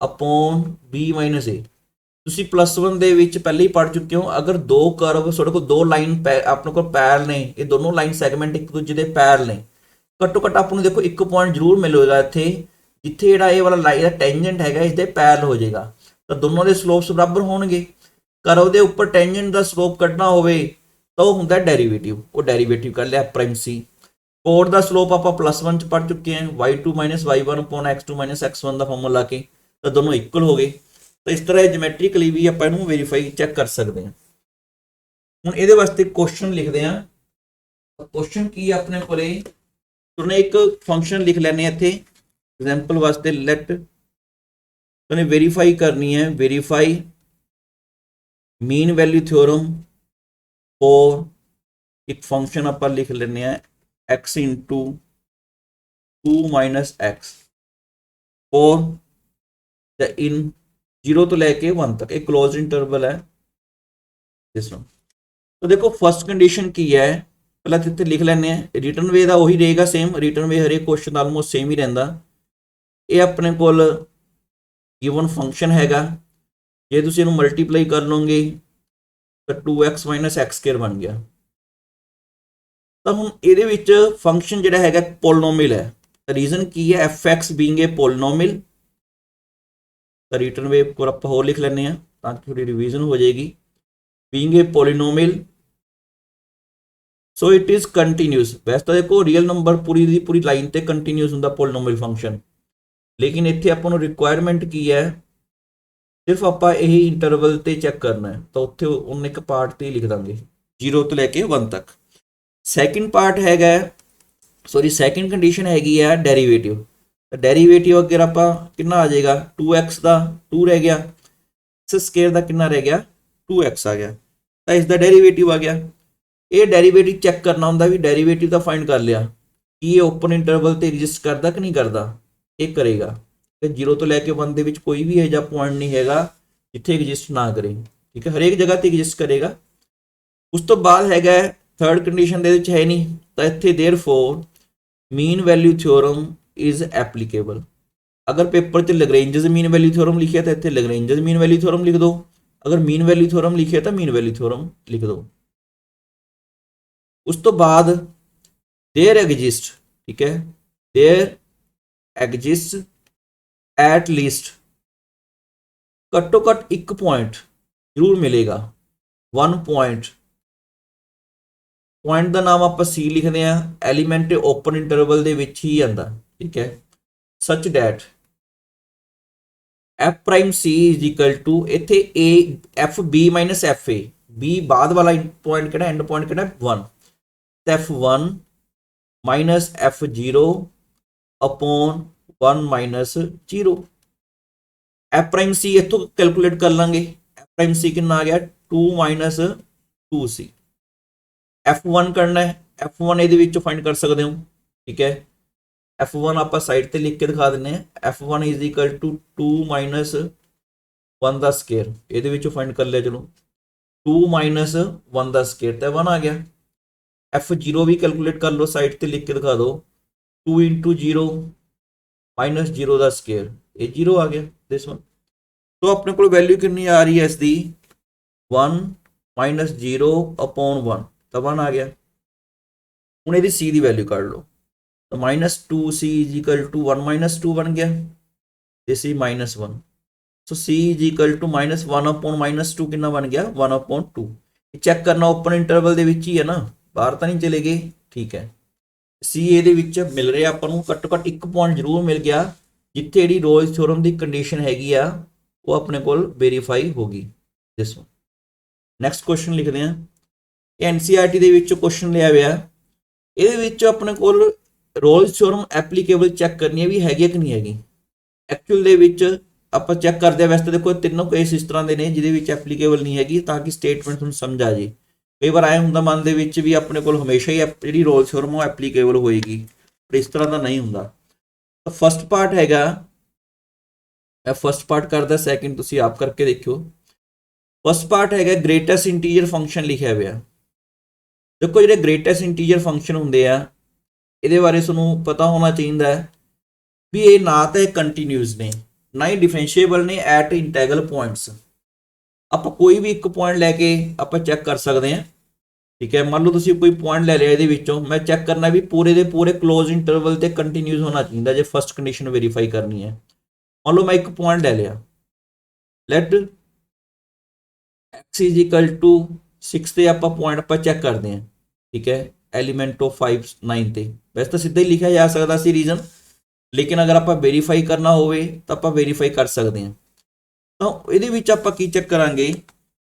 upon B A। ਤੁਸੀਂ +1 ਦੇ ਵਿੱਚ ਪਹਿਲੇ ਹੀ ਪੜ ਚੁੱਕੇ ਹੋ, ਅਗਰ ਦੋ ਕਰਵ ਤੁਹਾਡੇ ਕੋਲ ਦੋ ਲਾਈਨ ਆਪਣੇ ਕੋਲ ਪੈਰਲ ਨੇ, ਇਹ ਦੋਨੋਂ ਲਾਈਨ ਸੈਗਮੈਂਟ ਇੱਕ ਦੂਜੇ ਦੇ ਪੈਰਲ ਨੇ, ਘੱਟੋ ਘੱਟ ਆਪਾਂ ਨੂੰ ਦੇਖੋ ਇੱਕ ਪੁਆਇੰਟ ਜ਼ਰੂਰ ਮਿਲੇਗਾ ਇੱਥੇ ਜਿੱਥੇ ਜਿਹੜਾ ਇਹ ਵਾਲਾ ਲਾਈਨ ਦਾ ਟੈਂਜੈਂਟ ਹੈਗਾ ਇਸ ਦੇ ਪੈਰਲ ਹੋ ਜਾਏਗਾ। ਤਾਂ ਦੋਨੋਂ ਦੇ ਸਲੋਪਸ ਬਰਾਬਰ ਹੋਣਗੇ। ਕਰਵ ਦੇ ਉੱਪਰ ਟੈਂਜੈਂਟ ਦਾ ਸਲੋਪ ਕੱਢਣਾ ਹੋਵੇ ਤਾਂ ਉਹ ਹੁੰਦਾ ਡੈਰੀਵੇਟਿਵ, ਉਹ ਡੈਰੀਵੇਟਿਵ ਕਰ ਲਿਆ ਪ੍ਰਾਈਮ C। ਕੋਡ ਦਾ ਸਲੋਪ ਆਪਾਂ +1 ਚ ਪੜ ਚੁੱਕੇ ਹਾਂ, y2 y1 upon x2 x1 ਦਾ ਫਾਰਮੂਲਾ ਲਾ ਕੇ, ਤਾਂ ਦੋਨੋਂ ਇਕੁਅਲ ਹੋ ਗਏ। ਤਾਂ ਇਸ ਤਰ੍ਹਾਂ ਜਿਓਮੈਟ੍ਰਿਕਲੀ ਵੀ ਆਪਾਂ ਇਹਨੂੰ ਵੈਰੀਫਾਈ ਚੈੱਕ ਕਰ ਸਕਦੇ ਹਾਂ। ਹੁਣ ਇਹਦੇ ਵਾਸਤੇ ਕੁਐਸਚਨ ਲਿਖਦੇ ਹਾਂ। ਕੁਐਸਚਨ ਕੀ ਹੈ ਆਪਣੇ ਕੋਲੇ, ਤੁਹਾਨੂੰ ਇੱਕ ਫੰਕਸ਼ਨ ਲਿਖ ਲੈਣੇ ਇੱਥੇ ਐਗਜ਼ਾਮਪਲ ਵਾਸਤੇ, ਲੈਟ ਤੁਹਾਨੂੰ ਵੈਰੀਫਾਈ ਕਰਨੀ ਹੈ, verify mean value theorem for ਇੱਕ ਫੰਕਸ਼ਨ ਆਪਾਂ ਲਿਖ ਲੈਣੇ ਆ x into 2 minus x और इन 0 ਤੋਂ ਲੈ ਕੇ 1 ਤੱਕ एक क्लोज इंटरवल है दिस वन। तो देखो फर्स्ट कंडीशन की है, पहला ਇੱਥੇ ਲਿਖ ਲੈਣੇ ਆ। ਰਿਟਰਨ ਵੇ ਦਾ ਉਹੀ ਰਹੇਗਾ ਸੇਮ, ਰਿਟਰਨ ਵੇ ਹਰੇਕ ਕੁਐਸਚਨ ਆਲਮੋਸਟ ਸੇਮ ਹੀ ਰਹਿੰਦਾ। ਇਹ ਆਪਣੇ ਕੋਲ ਗਿਵਨ ਫੰਕਸ਼ਨ ਹੈਗਾ, ਜੇ ਤੁਸੀਂ ਇਹਨੂੰ ਮਲਟੀਪਲਾਈ ਕਰ ਲਓਗੇ ਤਾਂ 2x x² ਬਣ ਗਿਆ। ਤਾਂ ਹੁਣ ਇਹਦੇ ਵਿੱਚ ਫੰਕਸ਼ਨ ਜਿਹੜਾ ਹੈਗਾ ਪੋਲੀਨੋਮੀਅਲ ਹੈ। ਰੀਜ਼ਨ ਕੀ ਹੈ, fx ਬੀਇੰਗ ਏ ਪੋਲੀਨੋਮੀਅਲ। ਤਾਂ ਰਿਟਰਨ ਵੇ ਕੋਲ ਆਪਾਂ ਹੋਰ ਲਿਖ ਲੈਂਦੇ ਆ ਤਾਂ ਕਿ ਥੋੜੀ ਰਿਵੀਜ਼ਨ ਹੋ ਜਾਏਗੀ। Being A polynomial so it is continuous. ਵੈਸੇ ਤਾਂ ਦੇਖੋ ਰੀਅਲ ਨੰਬਰ ਪੂਰੀ ਦੀ ਪੂਰੀ ਲਾਈਨ ਤੇ ਕੰਟੀਨਿਊਸ ਹੁੰਦਾ ਪੋਲੀਨੋਮੀਅਲ ਫੰਕਸ਼ਨ, ਲੇਕਿਨ ਇੱਥੇ ਆਪਾਂ ਨੂੰ ਰਿਕੁਆਇਰਮੈਂਟ ਕੀ ਹੈ, ਸਿਰਫ ਆਪਾਂ ਇਹੀ ਇੰਟਰਵਲ ਤੇ ਚੈੱਕ ਕਰਨਾ ਹੈ। ਤਾਂ ਉੱਥੇ ਉਹਨੇ ਇੱਕ ਪਾਰਟ ਤੇ ਲਿਖ ਦਾਂਗੇ 0 ਤੋਂ ਲੈ ਕੇ 1 ਤੱਕ। ਸੈਕਿੰਡ ਪਾਰਟ ਹੈਗਾ, ਸੌਰੀ ਸੈਕਿੰਡ ਕੰਡੀਸ਼ਨ ਹੈਗੀ ਆ ਡੈਰੀਵੇਟਿਵ। ਡੈਰੀਵੇਟਿਵ ਅਗਰ ਆਪਾਂ ਕਿੰਨਾ ਆ ਜਾਏਗਾ, 2x ਦਾ 2 ਰਹਿ ਗਿਆ, x² ਦਾ ਕਿੰਨਾ ਰਹਿ ਗਿਆ 2x ਆ ਗਿਆ, ਤਾਂ ਇਸ ਦਾ ਡੈਰੀਵੇਟਿਵ ਆ ਗਿਆ। ਇਹ ਡੈਰੀਵੇਟਿਵ ਚੈੱਕ ਕਰਨਾ ਹੁੰਦਾ ਵੀ ਡੈਰੀਵੇਟਿਵ ਦਾ ਫਾਈਂਡ ਕਰ ਲਿਆ ਕਿ ਇਹ ਓਪਨ ਇੰਟਰਵਲ ਤੇ ਐਗਜ਼ਿਸਟ ਕਰਦਾ ਕਿ ਨਹੀਂ ਕਰਦਾ, ਇਹ ਕਰੇਗਾ। ਤੇ 0 ਤੋਂ ਲੈ ਕੇ 1 ਦੇ ਵਿੱਚ ਕੋਈ ਵੀ ਇਹੋ ਜਿਹਾ ਪੁਆਇੰਟ ਨਹੀਂ ਹੈਗਾ ਜਿੱਥੇ ਐਗਜ਼ਿਸਟ ਨਾ ਕਰੇ, ਠੀਕ ਹੈ, ਹਰੇਕ ਜਗ੍ਹਾ ਤੇ ਐਗਜ਼ਿਸਟ ਕਰੇਗਾ। ਉਸ ਤੋਂ ਬਾਅਦ ਹੈਗਾ ਥਰਡ ਕੰਡੀਸ਼ਨ ਦੇ ਵਿੱਚ ਹੈ ਨਹੀਂ, ਤਾਂ ਇੱਥੇ therefore mean value theorem is applicable. अगर पेपर च लैग्रेंजेस मीन वैल्यू थ्योरम लिखिया तो इतने लैग्रेंजेस मीन वैल्यू थ्योरम लिख दो, अगर मीन वैल्यू थ्योरम लिखिया तो मीन वैल्यू थ्योरम लिख दो। उस तो बाद देयर एग्जिस्ट, ठीक है, देयर एग्जिस्ट एट लीस्ट घट्टो घट एक पॉइंट जरूर मिलेगा, 1 पॉइंट। पॉइंट का नाम आप C लिखते हैं, एलीमेंट ओपन इंटरवल दे विच ही आंदा, ठीक है, such that f prime C is equal to इत्थे a FB FA, B बाद वाला पॉइंट किहड़ा एंड पॉइंट किहड़ा 1, तो f1 f0 upon 1 0। f prime C इत्थों कैलकुलेट कर लांगे, f प्राइम C कितना आ गया 2 2C। f1 करना है, f1 ਇਹਦੇ ਵਿੱਚੋਂ ਫਾਈਂਡ ਕਰ ਸਕਦੇ ਹੋ, ਠੀਕ ਹੈ। f1 ਆਪਾਂ ਸਾਈਡ ਤੇ ਲਿਖ ਕੇ ਦਿਖਾ ਦਿੰਨੇ ਆ, f1 ਇਜ਼ ਇਕੁਅਲ ਟੂ 2 1 ਦਾ ਸਕੁਅਰ, ਇਹਦੇ ਵਿੱਚੋਂ ਫਾਈਂਡ ਕਰ ਲਿਆ। ਚਲੋ 2 1 ਦਾ ਸਕੁਅਰ ਤਾਂ 1 ਆ ਗਿਆ। f0 ਵੀ ਕੈਲਕੂਲੇਟ ਕਰ ਲਓ, ਸਾਈਡ ਤੇ ਲਿਖ ਕੇ ਦਿਖਾ ਦਿਓ, 2 0 0 ਦਾ ਸਕੁਅਰ, ਇਹ 0 ਆ ਗਿਆ ਦਿਸ ਵਨ। तो अपने को वैल्यू कितनी आ रही है इसकी 1 -0 अपॉन 1 तो 1 आ गया। हूँ ये सी की वैल्यू काट लो तो -2c इज इक्वल टू 1 -2 बन गया, this is -1। So c is equal to -1 upon -2 कितना बन गया 1 अपॉन 2। चेक करना ओपन इंटरवल दे विच ही है ना, बाहर तो नहीं चले गए, ठीक है। ਸੀ ਇਹਦੇ ਵਿੱਚ ਮਿਲ ਰਿਹਾ ਆਪਾਂ ਨੂੰ ਘੱਟੋ ਘੱਟ ਇੱਕ ਪੁਆਇੰਟ ਜ਼ਰੂਰ ਮਿਲ ਗਿਆ ਜਿੱਥੇ ਜਿਹੜੀ ਰੋਲਸ ਥਿਓਰਮ ਦੀ ਕੰਡੀਸ਼ਨ ਹੈਗੀ ਆ ਉਹ ਆਪਣੇ ਕੋਲ ਵੈਰੀਫਾਈ ਹੋ ਗਈ। ਦੱਸੋ ਨੈਕਸਟ ਕੁਐਸਚਨ ਲਿਖਦੇ ਹਾਂ। ਇਹ ਐਨਸੀਈਆਰਟੀ ਦੇ ਵਿੱਚ ਕੁਐਸਚਨ ਲਿਆ ਹੋਇਆ, ਇਹਦੇ ਵਿੱਚ ਆਪਣੇ ਕੋਲ ਰੋਲਸ ਥਿਓਰਮ ਐਪਲੀਕੇਬਲ ਚੈੱਕ ਕਰਨੀ ਹੈ ਵੀ ਹੈਗੀ ਕਿ ਨਹੀਂ ਹੈਗੀ। ਐਕਚੁਅਲ ਦੇ ਵਿੱਚ ਆਪਾਂ ਚੈੱਕ ਕਰਦੇ ਆ, ਵੈਸੇ ਤਾਂ ਦੇਖੋ ਤਿੰਨੋਂ ਕੇਸ ਇਸ ਤਰ੍ਹਾਂ ਦੇ ਨੇ ਜਿਹਦੇ ਵਿੱਚ ਐਪਲੀਕੇਬਲ ਨਹੀਂ ਹੈਗੀ, ਤਾਂ ਕਿ ਸਟੇਟਮੈਂਟ ਤੁਹਾਨੂੰ ਸਮਝ ਆ ਜੇ। ਕਈ ਵਾਰ ਆਏ ਹੁੰਦਾ ਮਨ ਦੇ ਵਿੱਚ ਵੀ ਆਪਣੇ ਕੋਲ ਹਮੇਸ਼ਾ ਹੀ ਜਿਹੜੀ ਰੋਲਸ ਥਿਓਰਮ ਉਹ ਐਪਲੀਕੇਬਲ ਹੋਏਗੀ, ਪਰ ਇਸ ਤਰ੍ਹਾਂ ਦਾ ਨਹੀਂ ਹੁੰਦਾ। ਤਾਂ ਫਸਟ ਪਾਰਟ ਹੈਗਾ, ਇਹ ਫਸਟ ਪਾਰਟ ਕਰਦਾ, ਸੈਕਿੰਡ ਤੁਸੀਂ ਆਪ ਕਰਕੇ ਦੇਖਿਓ। ਫਸਟ ਪਾਰਟ ਹੈਗਾ ਗ੍ਰੇਟੈਸਟ ਇੰਟੀਜਰ ਫੰਕਸ਼ਨ ਲਿਖਿਆ ਹੋਇਆ। ਦੇਖੋ ਜਿਹੜੇ ਗ੍ਰੇਟੈਸਟ ਇੰਟੀਜਰ ਫੰਕਸ਼ਨ ਹੁੰਦੇ ਆ ਇਹਦੇ ਬਾਰੇ ਤੁਹਾਨੂੰ ਪਤਾ ਹੋਣਾ ਚਾਹੀਦਾ ਹੈ ਵੀ ਇਹ ਨਾ ਤਾਂ ਕੰਟੀਨਿਊਸ ਨੇ ਨਾ ਹੀ ਡਿਫਰੈਂਸ਼ੀਏਬਲ ਨੇ ਐਟ ਇੰਟੈਗਰਲ ਪੁਆਇੰਟਸ। ਆਪਾਂ ਕੋਈ ਵੀ ਇੱਕ ਪੁਆਇੰਟ ਲੈ ਕੇ ਆਪਾਂ ਚੈੱਕ ਕਰ ਸਕਦੇ ਹਾਂ, ਠੀਕ ਹੈ। ਮੰਨ ਲਓ ਤੁਸੀਂ ਕੋਈ ਪੁਆਇੰਟ ਲੈ ਲਿਆ, ਇਹਦੇ ਵਿੱਚੋਂ ਮੈਂ ਚੈੱਕ ਕਰਨਾ ਵੀ ਪੂਰੇ ਦੇ ਪੂਰੇ ਕਲੋਜ਼ ਇੰਟਰਵਲ ਤੇ ਕੰਟੀਨਿਊਸ ਹੋਣਾ ਚਾਹੀਦਾ ਜੇ ਫਸਟ ਕੰਡੀਸ਼ਨ ਵੈਰੀਫਾਈ ਕਰਨੀ ਹੈ। ਮੰਨ ਲਓ ਮੈਂ ਇੱਕ ਪੁਆਇੰਟ ਲੈ ਲਿਆ, ਲੈਟ x = 6 ਤੇ ਆਪਾਂ ਪੁਆਇੰਟ ਆਪਾਂ ਚੈੱਕ ਕਰਦੇ ਹਾਂ, ਠੀਕ ਹੈ। ਐਲੀਮੈਂਟ ਆਫ 5 9 ਤੇ ਵੈਸੇ ਤਾਂ ਸਿੱਧਾ ਹੀ ਲਿਖਿਆ ਜਾ ਸਕਦਾ ਸੀ ਰੀਜ਼ਨ, ਲੇਕਿਨ ਅਗਰ ਆਪਾਂ ਵੈਰੀਫਾਈ ਕਰਨਾ ਹੋਵੇ ਤਾਂ ਆਪਾਂ ਵੈਰੀਫਾਈ ਕਰ ਸਕਦੇ ਹਾਂ। ਤਾਂ ਇਹਦੇ ਵਿੱਚ ਆਪਾਂ ਕੀ ਚੈੱਕ ਕਰਾਂਗੇ,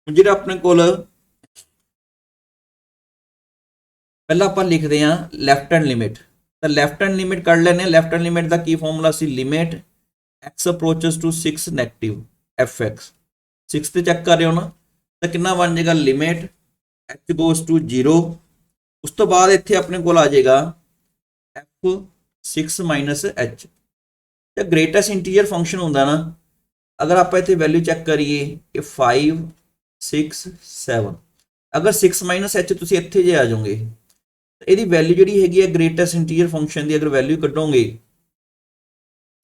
ਜਿਹੜਾ ਆਪਣੇ ਕੋਲ ਪਹਿਲਾਂ ਆਪਾਂ ਲਿਖਦੇ ਹਾਂ ਲੈਫਟ ਹੈਂਡ ਲਿਮਿਟ। ਤਾਂ ਲੈਫਟ ਹੈਂਡ ਲਿਮਿਟ ਕੱਢ ਲੈਂਦੇ ਹਾਂ। ਲੈਫਟ ਹੈਂਡ ਲਿਮਿਟ ਦਾ ਕੀ ਫਾਰਮੂਲਾ ਸੀ, limit x approaches to 6 negative fx। 6 ਤੇ ਚੈੱਕ ਕਰ ਰਹੇ ਹੋ ਨਾ, ਤਾਂ ਕਿੰਨਾ ਬਣ ਜਾਏਗਾ, ਲਿਮਿਟ h ਗੋਸ ਟੂ 0। ਉਸ ਤੋਂ ਬਾਅਦ ਇੱਥੇ ਆਪਣੇ ਕੋਲ ਆ ਜਾਏਗਾ f6 ਮਾਈਨਸ h। ਤੇ ਗ੍ਰੇਟੈਸਟ ਇੰਟੀਜਰ ਫੰਕਸ਼ਨ ਹੁੰਦਾ ਨਾ, ਅਗਰ ਆਪਾਂ ਇੱਥੇ ਵੈਲਿਊ ਚੈੱਕ ਕਰੀਏ ਇਹ 5 6 7, ਅਗਰ 6 ਮਾਈਨਸ h ਤੁਸੀਂ ਇੱਥੇ ਜੇ ਆ ਜਾਓਗੇ, ਇਹਦੀ ਵੈਲਿਊ ਜਿਹੜੀ ਹੈਗੀ ਹੈ ਗ੍ਰੇਟੈਸਟ ਇੰਟੀਜਰ ਫੰਕਸ਼ਨ ਦੀ, ਅਗਰ ਵੈਲਿਊ ਕੱਢੋਗੇ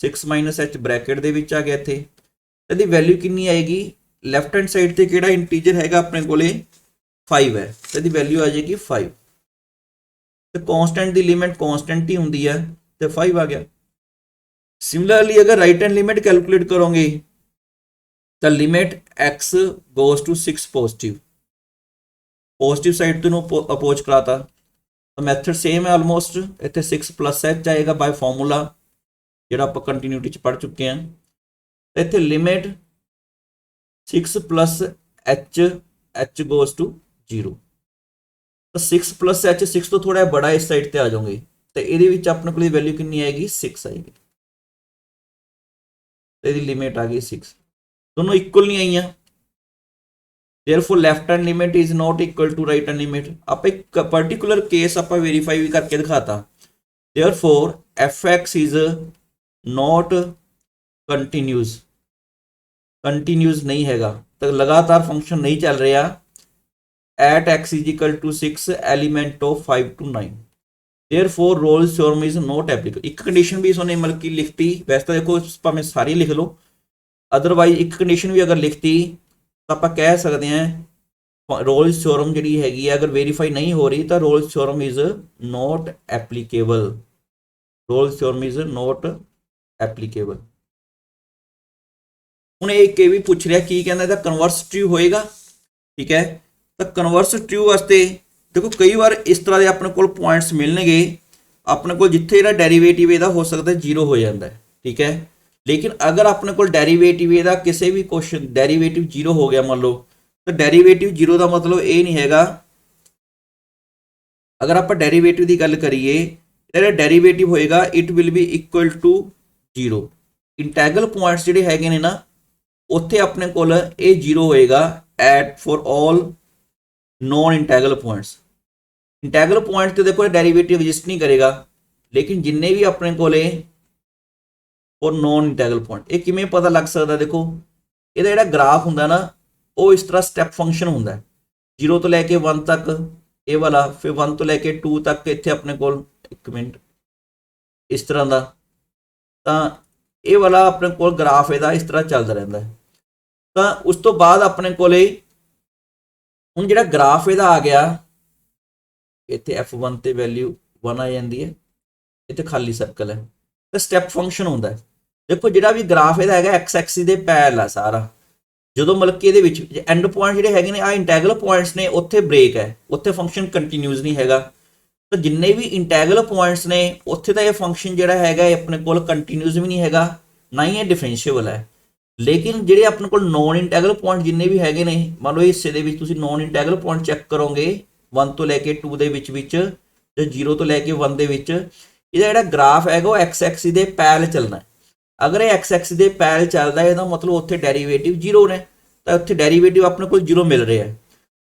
6 ਮਾਈਨਸ h ਬ੍ਰੈਕਟ ਦੇ ਵਿੱਚ ਆ ਗਿਆ ਇੱਥੇ, ਇਹਦੀ ਵੈਲਿਊ ਕਿੰਨੀ ਆਏਗੀ, ਲੈਫਟ ਹੈਂਡ ਸਾਈਡ ਤੇ ਕਿਹੜਾ ਇੰਟੀਜਰ ਹੈਗਾ ਆਪਣੇ ਕੋਲੇ 5 ਹੈ, ਤੇ ਇਹਦੀ ਵੈਲਿਊ ਆ ਜਾਏਗੀ 5। ਤੇ ਕਾਂਸਟੈਂਟ ਦੀ ਲਿਮਿਟ ਕਾਂਸਟੈਂਟ ਹੀ ਹੁੰਦੀ ਹੈ ਤੇ 5 ਆ ਗਿਆ। ਸਿਮਿਲਰਲੀ ਅਗਰ ਰਾਈਟ ਹੈਂਡ ਲਿਮਿਟ ਕੈਲਕੂਲੇਟ ਕਰੋਗੇ ਤਾਂ limit x goes to 6 positive side ਤੋਂ ਅਪੋਜ਼ ਕਰਾਤਾ, ਤਾਂ ਮੈਥਡ ਸੇਮ ਹੈ ਆਲਮੋਸਟ। ਇੱਥੇ 6 ਪਲੱਸ h ਆਏਗਾ ਬਾਈ ਫਾਰਮੂਲਾ ਜਿਹੜਾ ਆਪਾਂ ਕੰਟੀਨਿਊਟੀ ਚ ਪੜ੍ਹ ਚੁੱਕੇ ਹਾਂ। ਇੱਥੇ limit 6 plus h goes to 0। ਤਾਂ 6 ਪਲੱਸ h 6 ਤੋਂ ਥੋੜਾ ਬੜਾ ਇਸ ਸਾਈਡ ਤੇ ਆ ਜਾਓਗੇ, ਤੇ ਇਹਦੇ ਵਿੱਚ ਆਪਣੇ ਕੋਲ ਵੈਲਿਊ ਕਿੰਨੀ ਆਏਗੀ, 6 ਆਏਗੀ। ਤੇ ਇਹਦੀ ਲਿਮਿਟ ਆ ਗਈ 6। ਦੋਨੋਂ ਇਕੁਅਲ ਨਹੀਂ ਆਈਆਂ, therefore left hand limit is not equal to right hand limit। ਆਪਾਂ ਇੱਕ particular case ਆਪਾਂ verify ਵੀ ਕਰਕੇ ਦਿਖਾਤਾ, therefore fx is not continuous ਨਹੀਂ ਹੈਗਾ, ਤਾਂ ਲਗਾਤਾਰ ਫੰਕਸ਼ਨ ਨਹੀਂ ਚੱਲ ਰਿਹਾ at x = 6 element of 5 to 9। therefore Rolle's theorem is not applicable। ਇੱਕ ਕੰਡੀਸ਼ਨ ਵੀ ਇਸਨੇ ਮਤਲਬ ਕਿ ਲਿਖਤੀ, ਵੈਸੇ ਤਾਂ ਦੇਖੋ ਭਾਵੇਂ ਸਾਰੀ ਲਿਖ ਲਓ, ਅਦਰਵਾਈਜ਼ ਇੱਕ ਕੰਡੀਸ਼ਨ ਵੀ ਅਗਰ ਲਿਖਤੀ ਤਾਂ ਆਪਾਂ ਕਹਿ ਸਕਦੇ ਹਾਂ ਰੋਲਸ ਥਿਓਰਮ ਜਿਹੜੀ ਹੈਗੀ ਹੈ ਅਗਰ ਵੈਰੀਫਾਈ ਨਹੀਂ ਹੋ ਰਹੀ ਤਾਂ Rolle's theorem is not applicable. Rolle's theorem is not applicable. ਹੁਣ ਇਹ ਵੀ ਪੁੱਛ ਰਿਹਾ ਕੀ ਕਹਿੰਦਾ, ਇਹਦਾ ਕਨਵਰਸ ਟਰੂ ਹੋਏਗਾ, ਠੀਕ ਹੈ। ਤਾਂ ਕਨਵਰਸ ਟਰੂ ਵਾਸਤੇ ਦੇਖੋ ਕਈ ਵਾਰ ਇਸ ਤਰ੍ਹਾਂ ਦੇ ਆਪਣੇ ਕੋਲ ਪੁਆਇੰਟਸ ਮਿਲਣਗੇ ਆਪਣੇ ਕੋਲ ਜਿੱਥੇ ਜਿਹੜਾ ਡੈਰੀਵੇਟਿਵ ਇਹਦਾ ਹੋ ਸਕਦਾ 0 ਹੋ ਜਾਂਦਾ ਹੈ, ਠੀਕ ਹੈ। ਲੇਕਿਨ ਅਗਰ ਆਪਣੇ ਕੋਲ ਡੈਰੀਵੇਟਿਵ ਇਹਦਾ ਕਿਸੇ ਵੀ ਕੁਐਸਚਨ ਡੈਰੀਵੇਟਿਵ 0 ਹੋ ਗਿਆ ਮੰਨ ਲਓ, ਤਾਂ ਡੈਰੀਵੇਟਿਵ 0 ਦਾ ਮਤਲਬ ਇਹ ਨਹੀਂ ਹੈਗਾ, ਅਗਰ ਆਪਾਂ ਡੈਰੀਵੇਟਿਵ ਦੀ ਗੱਲ ਕਰੀਏ ਇਹਦਾ ਡੈਰੀਵੇਟਿਵ ਹੋਏਗਾ it will be equal to 0। Integral points ਜਿਹੜੇ ਹੈਗੇ ਨੇ ਨਾ ਉੱਥੇ ਆਪਣੇ ਕੋਲ ਇਹ 0 ਹੋਏਗਾ at for all non integral points. Integral point ਤੇ ਦੇਖੋ ਡੈਰੀਵੇਟਿਵ ਐਗਜ਼ਿਸਟ ਨਹੀਂ ਕਰੇਗਾ, ਲੇਕਿਨ ਜਿੰਨੇ ਵੀ ਆਪਣੇ ਕੋਲੇ ਔਰ ਨॉन ਇੰਟੈਗਰਲ ਪੁਆਇੰਟ, ਇਹ ਕਿਵੇਂ ਪਤਾ ਲੱਗ ਸਕਦਾ, ਦੇਖੋ ਇਹਦਾ ਜਿਹੜਾ ਗ੍ਰਾਫ ਹੁੰਦਾ ਨਾ ਉਹ ਇਸ ਤਰ੍ਹਾਂ ਸਟੈਪ ਫੰਕਸ਼ਨ ਹੁੰਦਾ, 0 ਤੋਂ ਲੈ ਕੇ 1 ਤੱਕ ਇਹ ਵਾਲਾ, ਫਿਰ 1 ਤੋਂ ਲੈ ਕੇ 2 ਤੱਕ ਇੱਥੇ ਆਪਣੇ ਕੋਲ 1 ਮਿੰਟ ਇਸ ਤਰ੍ਹਾਂ ਦਾ, ਤਾਂ ਇਹ ਵਾਲਾ ਆਪਣੇ ਕੋਲ ਗ੍ਰਾਫ ਇਹਦਾ ਇਸ ਤਰ੍ਹਾਂ ਚੱਲਦਾ ਰਹਿੰਦਾ ਹੈ। ਤਾਂ ਉਸ ਤੋਂ ਬਾਅਦ ਆਪਣੇ ਕੋਲੇ ਹੁਣ ਜਿਹੜਾ ਗ੍ਰਾਫ ਇਹਦਾ ਆ ਗਿਆ ਇੱਥੇ f1 ਤੇ ਵੈਲਿਊ 1 ਆ ਜਾਂਦੀ ਹੈ, ਇੱਥੇ ਖਾਲੀ ਸਰਕਲ ਹੈ, ਤਾਂ ਸਟੈਪ ਫੰਕਸ਼ਨ ਹੁੰਦਾ ਹੈ। ਦੇਖੋ ਜਿਹੜਾ ਵੀ ਗ੍ਰਾਫ ਇਹਦਾ ਹੈਗਾ ਐਕਸ ਐਕਸਿਸ ਦੇ ਪੈਰਲ ਆ ਸਾਰਾ, ਜਦੋਂ ਮਤਲਬ ਕਿ ਇਹਦੇ ਵਿੱਚ ਐਂਡ ਪੁਆਇੰਟ ਜਿਹੜੇ ਹੈਗੇ ਨੇ ਆ ਇੰਟੈਗਰਲ ਪੁਆਇੰਟਸ ਨੇ ਉੱਥੇ ਬ੍ਰੇਕ ਹੈ, ਉੱਥੇ ਫੰਕਸ਼ਨ ਕੰਟੀਨਿਊਸ ਨਹੀਂ ਹੈਗਾ। ਤਾਂ ਜਿੰਨੇ ਵੀ ਇੰਟੈਗਰਲ ਪੁਆਇੰਟਸ ਨੇ ਉੱਥੇ ਤਾਂ ਇਹ ਫੰਕਸ਼ਨ ਜਿਹੜਾ ਹੈਗਾ ਆਪਣੇ ਕੋਲ ਕੰਟੀਨਿਊਸ ਵੀ ਨਹੀਂ ਹੈਗਾ, ਨਾ ਹੀ ਇਹ ਡਿਫਰੈਂਸ਼ੀਏਬਲ ਹੈ। ਲੇਕਿਨ ਜਿਹੜੇ ਆਪਣੇ ਕੋਲ ਨੋਨ ਇੰਟੈਗਰਲ ਪੁਆਇੰਟ ਜਿੰਨੇ ਵੀ ਹੈਗੇ ਨੇ, ਮੰਨ ਲਓ ਹਿੱਸੇ ਦੇ ਵਿੱਚ ਤੁਸੀਂ ਨੋਨ ਇੰਟੈਗਰਲ ਪੁਆਇੰਟ ਚੈੱਕ ਕਰੋਗੇ 1 ਤੋਂ ਲੈ ਕੇ 2 ਦੇ ਵਿੱਚ ਜਾਂ 0 ਤੋਂ ਲੈ ਕੇ 1 ਦੇ ਵਿੱਚ, ਇਹਦਾ ਜਿਹੜਾ ਗ੍ਰਾਫ ਹੈਗਾ ਉਹ ਐਕਸ ਐਕਸਿਸ ਦੇ ਪੈਰਲਲ ਚੱਲਣਾ ਹੈ। ਅਗਰ ਇਹ ਐਕਸ ਐਕਸਿਸ ਦੇ ਪੈਰਲਲ ਚੱਲਦਾ ਹੈ, ਇਹਦਾ ਮਤਲਬ ਉੱਥੇ ਡੈਰੀਵੇਟਿਵ 0 ਨੇ, ਤਾਂ ਉੱਥੇ ਡੈਰੀਵੇਟਿਵ ਆਪਣੇ ਕੋਲ 0 ਮਿਲ ਰਿਹਾ।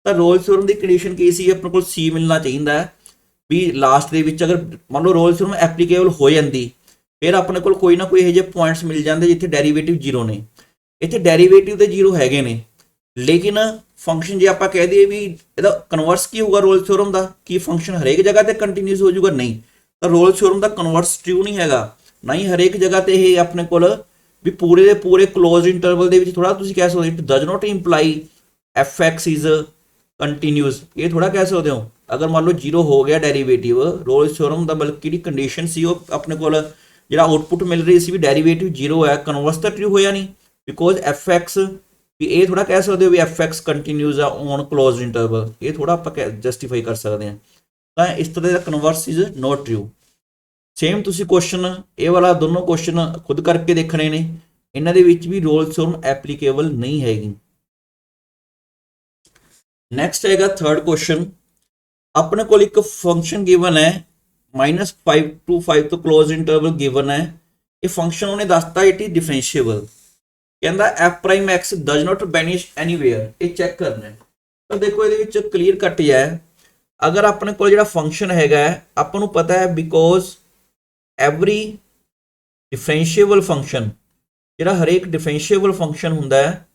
ਤਾਂ ਰੋਲਸ ਥਿਓਰਮ ਦੀ ਕੰਡੀਸ਼ਨ ਕੀ ਸੀ, ਆਪਣੇ ਕੋਲ C ਮਿਲਣਾ ਚਾਹੀਦਾ ਵੀ ਲਾਸਟ ਦੇ ਵਿੱਚ। ਅਗਰ ਮੰਨ ਲਓ ਰੋਲਸ ਥਿਓਰਮ ਐਪਲੀਕੇਬਲ ਹੋ ਜਾਂਦੀ, ਫਿਰ ਆਪਣੇ ਕੋਲ ਕੋਈ ਨਾ ਕੋਈ ਇਹੋ ਜਿਹੇ ਪੁਆਇੰਟਸ ਮਿਲ ਜਾਂਦੇ ਜਿੱਥੇ ਡੈਰੀਵੇਟਿਵ 0 ਨੇ। ਇੱਥੇ ਡੈਰੀਵੇਟਿਵ ਤੇ 0 ਹੈਗੇ ਨੇ, ਲੇਕਿਨ ਫੰਕਸ਼ਨ ਜੇ ਆਪਾਂ ਕਹਿ ਦਈਏ ਵੀ ਇਹਦਾ ਕਨਵਰਸ ਕੀ ਹੋਊਗਾ ਰੋਲਸ ਥਿਓਰਮ ਦਾ, ਕੀ ਫੰਕਸ਼ਨ ਹਰੇਕ ਜਗ੍ਹਾ ਤੇ ਕੰਟੀਨਿਊਸ ਹੋ ਜਾਊਗਾ, ਨਹੀਂ। ਤਾਂ ਰੋਲਸ ਥਿਓਰਮ ਦਾ ਕਨਵਰਸ ਟਰੂ ਨਹੀਂ ਹੈਗਾ, ਨਾ ਹੀ ਹਰੇਕ ਜਗ੍ਹਾ ਤੇ ਇਹ ਆਪਣੇ ਕੋਲ ਵੀ ਪੂਰੇ ਦੇ ਪੂਰੇ ਕਲੋਜ਼ ਇੰਟਰਵਲ ਦੇ ਵਿੱਚ ਥੋੜਾ ਤੁਸੀਂ ਕਹਿ ਸਕਦੇ it does not employee fx is continuous, ਇਹ ਥੋੜਾ ਕਹਿ ਸਕਦੇ ਹੋ। ਅਗਰ ਮੰਨ ਲਓ 0 ਹੋ ਗਿਆ ਡੈਰੀਵੇਟਿਵ, ਰੋਲਸ ਥਿਓਰਮ ਦਾ ਬਲਕਿ ਜਿਹੜੀ ਕੰਡੀਸ਼ਨ ਸੀ ਉਹ ਆਪਣੇ ਕੋਲ ਜਿਹੜਾ ਆਊਟਪੁੱਟ ਮਿਲ ਰਹੀ ਸੀ ਵੀ ਡੈਰੀਵੇਟਿਵ 0 ਹੈ, ਕਨਵਰਸ ਤਾਂ ਟਰੂ ਹੋਇਆ ਨਹੀਂ, ਬਿਕੋਜ਼ fx ਵੀ ਇਹ ਥੋੜਾ ਕਹਿ ਸਕਦੇ ਹੋ ਵੀ fx ਕੰਟੀਨਿਊਸ ਆ ਔਨ ਕਲੋਜ਼ਡ ਇੰਟਰਵਲ, ਇਹ ਥੋੜਾ ਆਪਾਂ ਜਸਟੀਫਾਈ ਕਰ ਸਕਦੇ ਹਾਂ। ਤਾਂ ਇਸ ਤਰ੍ਹਾਂ ਦਾ converse is not true. Same ਤੁਸੀਂ ਕੁਐਸਚਨ ਇਹ ਵਾਲਾ ਦੋਨੋਂ ਕੁਐਸਚਨ ਖੁਦ ਕਰਕੇ ਦੇਖਣੇ ਨੇ, ਇਹਨਾਂ ਦੇ ਵਿੱਚ ਵੀ ਰੋਲਸ ਥਿਓਰਮ ਐਪਲੀਕੇਬਲ ਨਹੀਂ ਹੈਗੀ। ਨੈਕਸਟ ਹੈਗਾ ਥਰਡ ਕੁਐਸਚਨ, ਆਪਣੇ ਕੋਲ ਇੱਕ ਫੰਕਸ਼ਨ ਗਿਵਨ ਹੈ -5 to 5 ਤੋਂ ਕਲੋਜ਼ ਇੰਟਰਵਲ ਗਿਵਨ ਹੈ। ਇਹ ਫੰਕਸ਼ਨ ਉਹਨੇ ਦੱਸਤਾ ਇਟ ਇਜ਼ ਡਿਫਰੈਂਸ਼ੀਏਬਲ, ਕਹਿੰਦਾ f'(x) does not vanish anywhere, ਇਹ ਚੈੱਕ ਕਰਨਾ ਹੈ। ਤਾਂ ਦੇਖੋ ਇਹਦੇ ਵਿੱਚ ਕਲੀਅਰ ਕੱਟ ਹੀ ਹੈ, ਅਗਰ ਆਪਣੇ ਕੋਲ ਜਿਹੜਾ ਫੰਕਸ਼ਨ ਹੈਗਾ ਆਪਾਂ ਨੂੰ ਪਤਾ ਹੈ ਬਿਕੋਜ਼ ਐਵਰੀ ਡਿਫਰੈਂਸ਼ੀਏਬਲ ਫੰਕਸ਼ਨ, ਜਿਹੜਾ ਹਰੇਕ ਡਿਫਰੈਂਸ਼ੀਏਬਲ ਫੰਕਸ਼ਨ ਹੁੰਦਾ ਹੈ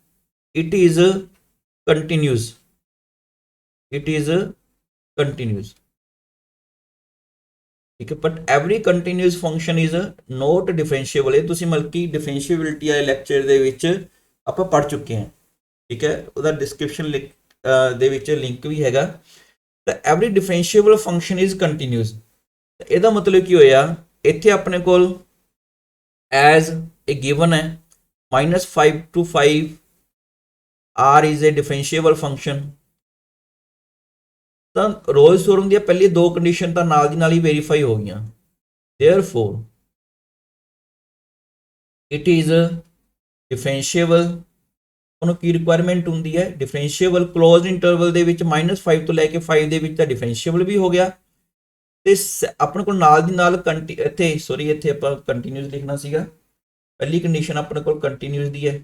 it is continuous, it is continuous, ਠੀਕ ਹੈ। But every continuous function is not differentiable, ਇਹ ਤੁਸੀਂ ਮਲਕੀ ਡਿਫਰੈਂਸ਼ੀਏਬਿਲਿਟੀ ਵਾਲੇ ਲੈਕਚਰ ਦੇ ਵਿੱਚ ਆਪਾਂ ਪੜ੍ਹ ਚੁੱਕੇ ਹਾਂ, ਠੀਕ ਹੈ। ਉਹਦਾ ਡਿਸਕ੍ਰਿਪਸ਼ਨ ਦੇ ਵਿੱਚ ਲਿੰਕ ਵੀ ਹੈਗਾ। ਤਾਂ every differentiable function is continuous, ਇਹਦਾ ਮਤਲਬ ਕੀ ਹੋਇਆ, ਇੱਥੇ ਆਪਣੇ ਕੋਲ ਐਜ਼ ਇਹ ਗਿਵਨ ਹੈ -5 to 5 r is a differentiable function. ਤਾਂ ਰੋਲਸ ਥਿਓਰਮ ਦੀਆਂ ਪਹਿਲੀ ਦੋ ਕੰਡੀਸ਼ਨ ਤਾਂ ਨਾਲ ਦੀ ਨਾਲ ਹੀ ਵੈਰੀਫਾਈ ਹੋ ਗਈਆਂ। ਦੇਅਰਫੋਰ ਇਟ ਇਜ਼ ਡਿਫਰੈਂਸ਼ੀਏਬਲ, ਉਹਨੂੰ ਕੀ ਰਿਕੁਆਇਰਮੈਂਟ ਹੁੰਦੀ ਹੈ, ਡਿਫਰੈਂਸ਼ੀਏਬਲ ਕਲੋਜ਼ਡ ਇੰਟਰਵਲ ਦੇ ਵਿੱਚ -5 ਤੋਂ ਲੈ ਕੇ 5 ਦੇ ਵਿੱਚ ਤਾਂ ਡਿਫਰੈਂਸ਼ੀਏਬਲ ਵੀ ਹੋ ਗਿਆ। ਤੇ ਆਪਣੇ ਕੋਲ ਨਾਲ ਦੀ ਨਾਲ ਇੱਥੇ ਆਪਾਂ ਕੰਟੀਨਿਊਸ ਲਿਖਣਾ ਸੀਗਾ, ਪਹਿਲੀ ਕੰਡੀਸ਼ਨ ਆਪਣੇ ਕੋਲ ਕੰਟੀਨਿਊਸ ਦੀ ਹੈ।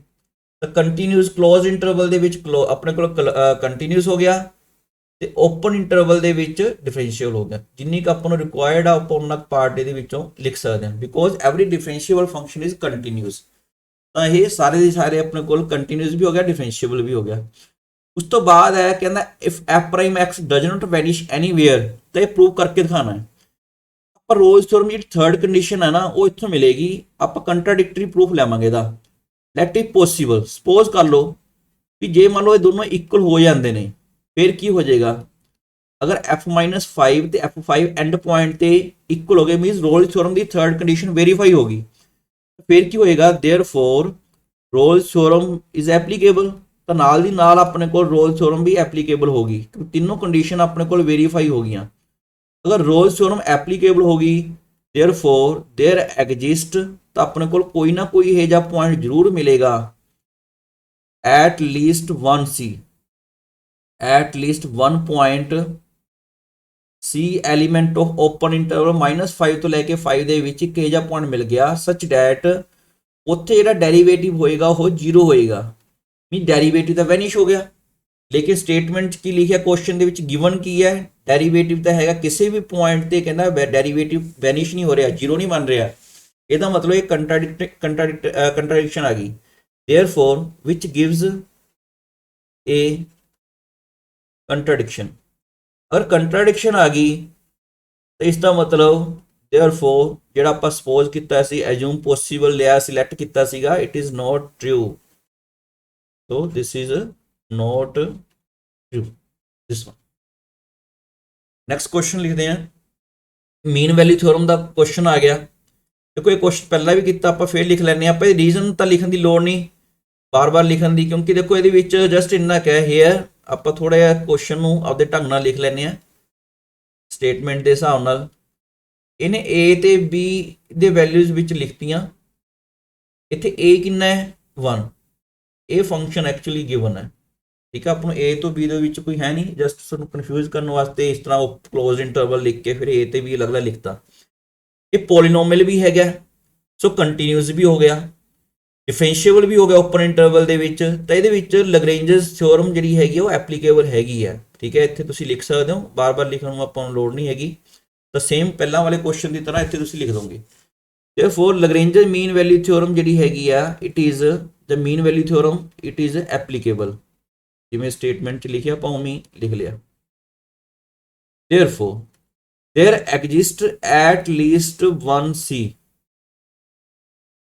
ਤਾਂ ਕੰਟੀਨਿਊਸ ਕਲੋਜ਼ ਇੰਟਰਵਲ ਦੇ ਵਿੱਚ ਆਪਣੇ ਕੋਲ ਕੰਟੀਨਿਊਸ ਹੋ ਗਿਆ, ਤੇ ਓਪਨ ਇੰਟਰਵਲ ਦੇ ਵਿੱਚ ਡਿਫਰੈਂਸ਼ੀਏਬਲ ਹੋ ਗਿਆ। ਜਿੰਨੀ ਕੁ ਆਪਾਂ ਨੂੰ ਰਿਕੁਆਇਰਡ ਆ ਆਪਾਂ ਉਹਨਾਂ ਪਾਰਟ ਦੇ ਵਿੱਚੋਂ ਲਿਖ ਸਕਦੇ ਹਾਂ, because every differentiable function is continuous. ਤਾਂ ਇਹ ਸਾਰੇ ਦੇ ਸਾਰੇ ਆਪਣੇ ਕੋਲ ਕੰਟੀਨਿਊਸ ਵੀ ਹੋ ਗਿਆ, ਡਿਫਰੈਂਸ਼ੀਏਬਲ ਵੀ ਹੋ ਗਿਆ। ਉਸ ਤੋਂ ਬਾਅਦ ਹੈ ਕਹਿੰਦਾ if f'(x) does not vanish anywhere, ਤਾਂ ਇਹ ਪ੍ਰੂਵ ਕਰਕੇ ਦਿਖਾਣਾ ਹੈ। ਆਪਾਂ ਰੋਲਸ ਥਿਓਰਮ ਦੀ ਥਰਡ ਕੰਡੀਸ਼ਨ ਹੈ ਨਾ ਉਹ ਇੱਥੋਂ ਮਿਲੇਗੀ, ਆਪਾਂ ਕੰਟਰਾਡਿਕਟਰੀ ਪ੍ਰੂਫ ਲੈਵਾਂਗੇ ਇਹਦਾ। ਲੈਟ ਇਟ ਪੋਸੀਬਲ, ਸਪੋਜ਼ ਕਰ ਲਓ ਵੀ ਜੇ ਮੰਨ ਲਓ ਇਹ ਦੋਨੋਂ ਇਕੁਅਲ ਹੋ ਜਾਂਦੇ ਨੇ, ਫਿਰ ਕੀ ਹੋ ਜਾਏਗਾ, ਅਗਰ f-5 ਤੇ f5 ਐਂਡ ਪੁਆਇੰਟ ਤੇ ਇਕੁਅਲ ਹੋ ਗਏ, ਮੀਨਸ ਰੋਲਸ ਥਿਓਰਮ ਦੀ ਥਰਡ ਕੰਡੀਸ਼ਨ ਵੈਰੀਫਾਈ ਹੋ ਗਈ। ਫਿਰ ਕੀ ਹੋਏਗਾ, ਦੇਅਰਫੋਰ ਰੋਲਸ ਥਿਓਰਮ ਇਜ਼ ਐਪਲੀਕੇਬਲ, ਤਾਂ ਨਾਲ ਦੀ ਨਾਲ ਆਪਣੇ ਕੋਲ ਰੋਲਸ ਥਿਓਰਮ ਵੀ ਐਪਲੀਕੇਬਲ ਹੋਗੀ, ਤਿੰਨੋਂ ਕੰਡੀਸ਼ਨ ਆਪਣੇ ਕੋਲ ਵੈਰੀਫਾਈ ਹੋ ਗਈਆਂ। ਅਗਰ ਰੋਲਸ ਥਿਓਰਮ ਐਪਲੀਕੇਬਲ ਹੋ ਗਈ, ਦੇਅਰਫੋਰ देयर ਐਗजिस्ट, ਤਾਂ ਆਪਣੇ ਕੋਲ ਕੋਈ ਨਾ ਕੋਈ ਇਹ ਜਿਹਾ ਪੁਆਇੰਟ ਜ਼ਰੂਰ ਮਿਲੇਗਾ at least 1 point C element of open interval -5 ਤੋਂ ਲੈ ਕੇ 5 ਦੇ ਵਿੱਚ ਇੱਕ ਇਹ ਜਿਹਾ ਪੁਆਇੰਟ ਮਿਲ ਗਿਆ ਸੱਚ ਡੈਟ ਉੱਥੇ ਜਿਹੜਾ ਡੈਰੀਵੇਟਿਵ ਹੋਏਗਾ ਉਹ 0 ਹੋਏਗਾ, ਮੀਨ ਡੈਰੀਵੇਟਿਵ ਤਾਂ ਵੈਨਿਸ਼ ਹੋ ਗਿਆ। ਲੇਕਿਨ ਸਟੇਟਮੈਂਟ ਕੀ ਲਿਖਿਆ ਕੁਐਸਚਨ ਦੇ ਵਿੱਚ, ਗਿਵਨ ਕੀ ਹੈ, ਡੈਰੀਵੇਟਿਵ ਤਾਂ ਹੈਗਾ ਕਿਸੇ ਵੀ ਪੁਆਇੰਟ ਤੇ, ਕਹਿੰਦਾ ਡੈਰੀਵੇਟਿਵ ਵੈਨਿਸ਼ ਨਹੀਂ ਹੋ ਰਿਹਾ, 0 ਨਹੀਂ ਬਣ ਰਿਹਾ। ਇਹਦਾ ਮਤਲਬ ਇਹ ਕੰਟਰਾਡਿਕਸ਼ਨ ਆ ਗਈ। Therefore which gives a contradiction, अगर कंट्राडिक्शन आ गई तो इसका मतलब देयरफॉर ਜਿਹੜਾ ਆਪਾਂ ਸਪੋਜ਼ ਕੀਤਾ ਸੀ, ਐਜ਼ੂਮ ਪੋਸੀਬਲ ਲਿਆ, ਸਿਲੈਕਟ ਕੀਤਾ ਸੀਗਾ, it is not true, so this is not true, this one. Next question ਲਿਖਦੇ ਹਾਂ, ਮੀਨ ਵੈਲਿਊ ਥਿਓਰਮ ਦਾ ਕੁਐਸਚਨ ਆ ਗਿਆ। ਦੇਖੋ ਇਹ ਕੁਐਸਚਨ ਪਹਿਲਾਂ ਵੀ ਕੀਤਾ, ਆਪਾਂ ਫੇਰ ਲਿਖ ਲੈਂਦੇ ਹਾਂ। ਆਪਾਂ ਇਹ ਰੀਜ਼ਨ ਤਾਂ ਲਿਖਣ ਦੀ ਲੋੜ ਨਹੀਂ ਬਾਰ-ਬਾਰ ਲਿਖਣ ਦੀ, ਕਿਉਂਕਿ ਦੇਖੋ ਇਹਦੇ ਵਿੱਚ ਜਸਟ ਇੰਨਾ ਕਹਿ ਹੇਅਰ ਆਪਾਂ ਥੋੜਾ ਜਿਹਾ ਕੁਐਸਚਨ ਨੂੰ ਆਪਦੇ ਢੰਗ ਨਾਲ ਲਿਖ ਲੈਂਦੇ ਹਾਂ। ਸਟੇਟਮੈਂਟ ਦੇ ਹਿਸਾਬ ਨਾਲ ਇਹਨੇ a ਤੇ b ਦੇ ਵੈਲਿਊਜ਼ ਵਿੱਚ ਲਿਖਤੀਆਂ। ਇੱਥੇ a ਕਿੰਨਾ ਹੈ 1, ਇਹ ਫੰਕਸ਼ਨ ਐਕਚੁਅਲੀ ਗਿਵਨ ਹੈ, ਠੀਕ ਹੈ। ਆਪਾਂ ਨੂੰ a ਤੋਂ b ਦੇ ਵਿੱਚ ਕੋਈ ਹੈ ਨਹੀਂ, ਜਸਟ ਤੁਹਾਨੂੰ ਕਨਫਿਊਜ਼ ਕਰਨ ਵਾਸਤੇ ਇਸ ਤਰ੍ਹਾਂ ਕਲੋਜ਼ ਇੰਟਰਵਲ ਲਿਖ ਕੇ ਫਿਰ a ਤੇ b ਅਲੱਗ-ਅਲੱਗ ਲਿਖਤਾ। ਇਹ ਪੋਲੀਨੋਮੀਅਲ ਵੀ ਹੈਗਾ, ਸੋ ਕੰਟੀਨਿਊਸ ਵੀ ਹੋ ਗਿਆ, ਡਿਫਰੈਂਸ਼ੀਏਬਲ ਵੀ ਹੋ ਗਿਆ ਓਪਨ ਇੰਟਰਵਲ ਦੇ ਵਿੱਚ। ਤਾਂ ਇਹਦੇ ਵਿੱਚ ਲੈਗਰੇਂਜਸ ਥਿਓਰਮ ਜਿਹੜੀ ਹੈਗੀ ਉਹ ਐਪਲੀਕੇਬਲ ਹੈਗੀ ਹੈ, ਠੀਕ ਹੈ। ਇੱਥੇ ਤੁਸੀਂ ਲਿਖ ਸਕਦੇ ਹੋ, ਬਾਰ-ਬਾਰ ਲਿਖਣ ਨੂੰ ਆਪਾਂ ਨੂੰ ਲੋੜ ਨਹੀਂ ਹੈਗੀ। ਤਾਂ ਸੇਮ ਪਹਿਲਾਂ ਵਾਲੇ ਕੁਐਸਚਨ ਦੀ ਤਰ੍ਹਾਂ ਇੱਥੇ ਤੁਸੀਂ ਲਿਖ ਦੋਗੇ। Therefore Lagrange's mean value theorem ਜਿਹੜੀ ਹੈਗੀ ਆ, it is the mean value theorem, it is applicable, ਜਿਵੇਂ ਸਟੇਟਮੈਂਟ 'ਚ ਲਿਖਿਆ ਆਪਾਂ ਉਵੇਂ ਲਿਖ ਲਿਆ। Therefore there exists at least one C,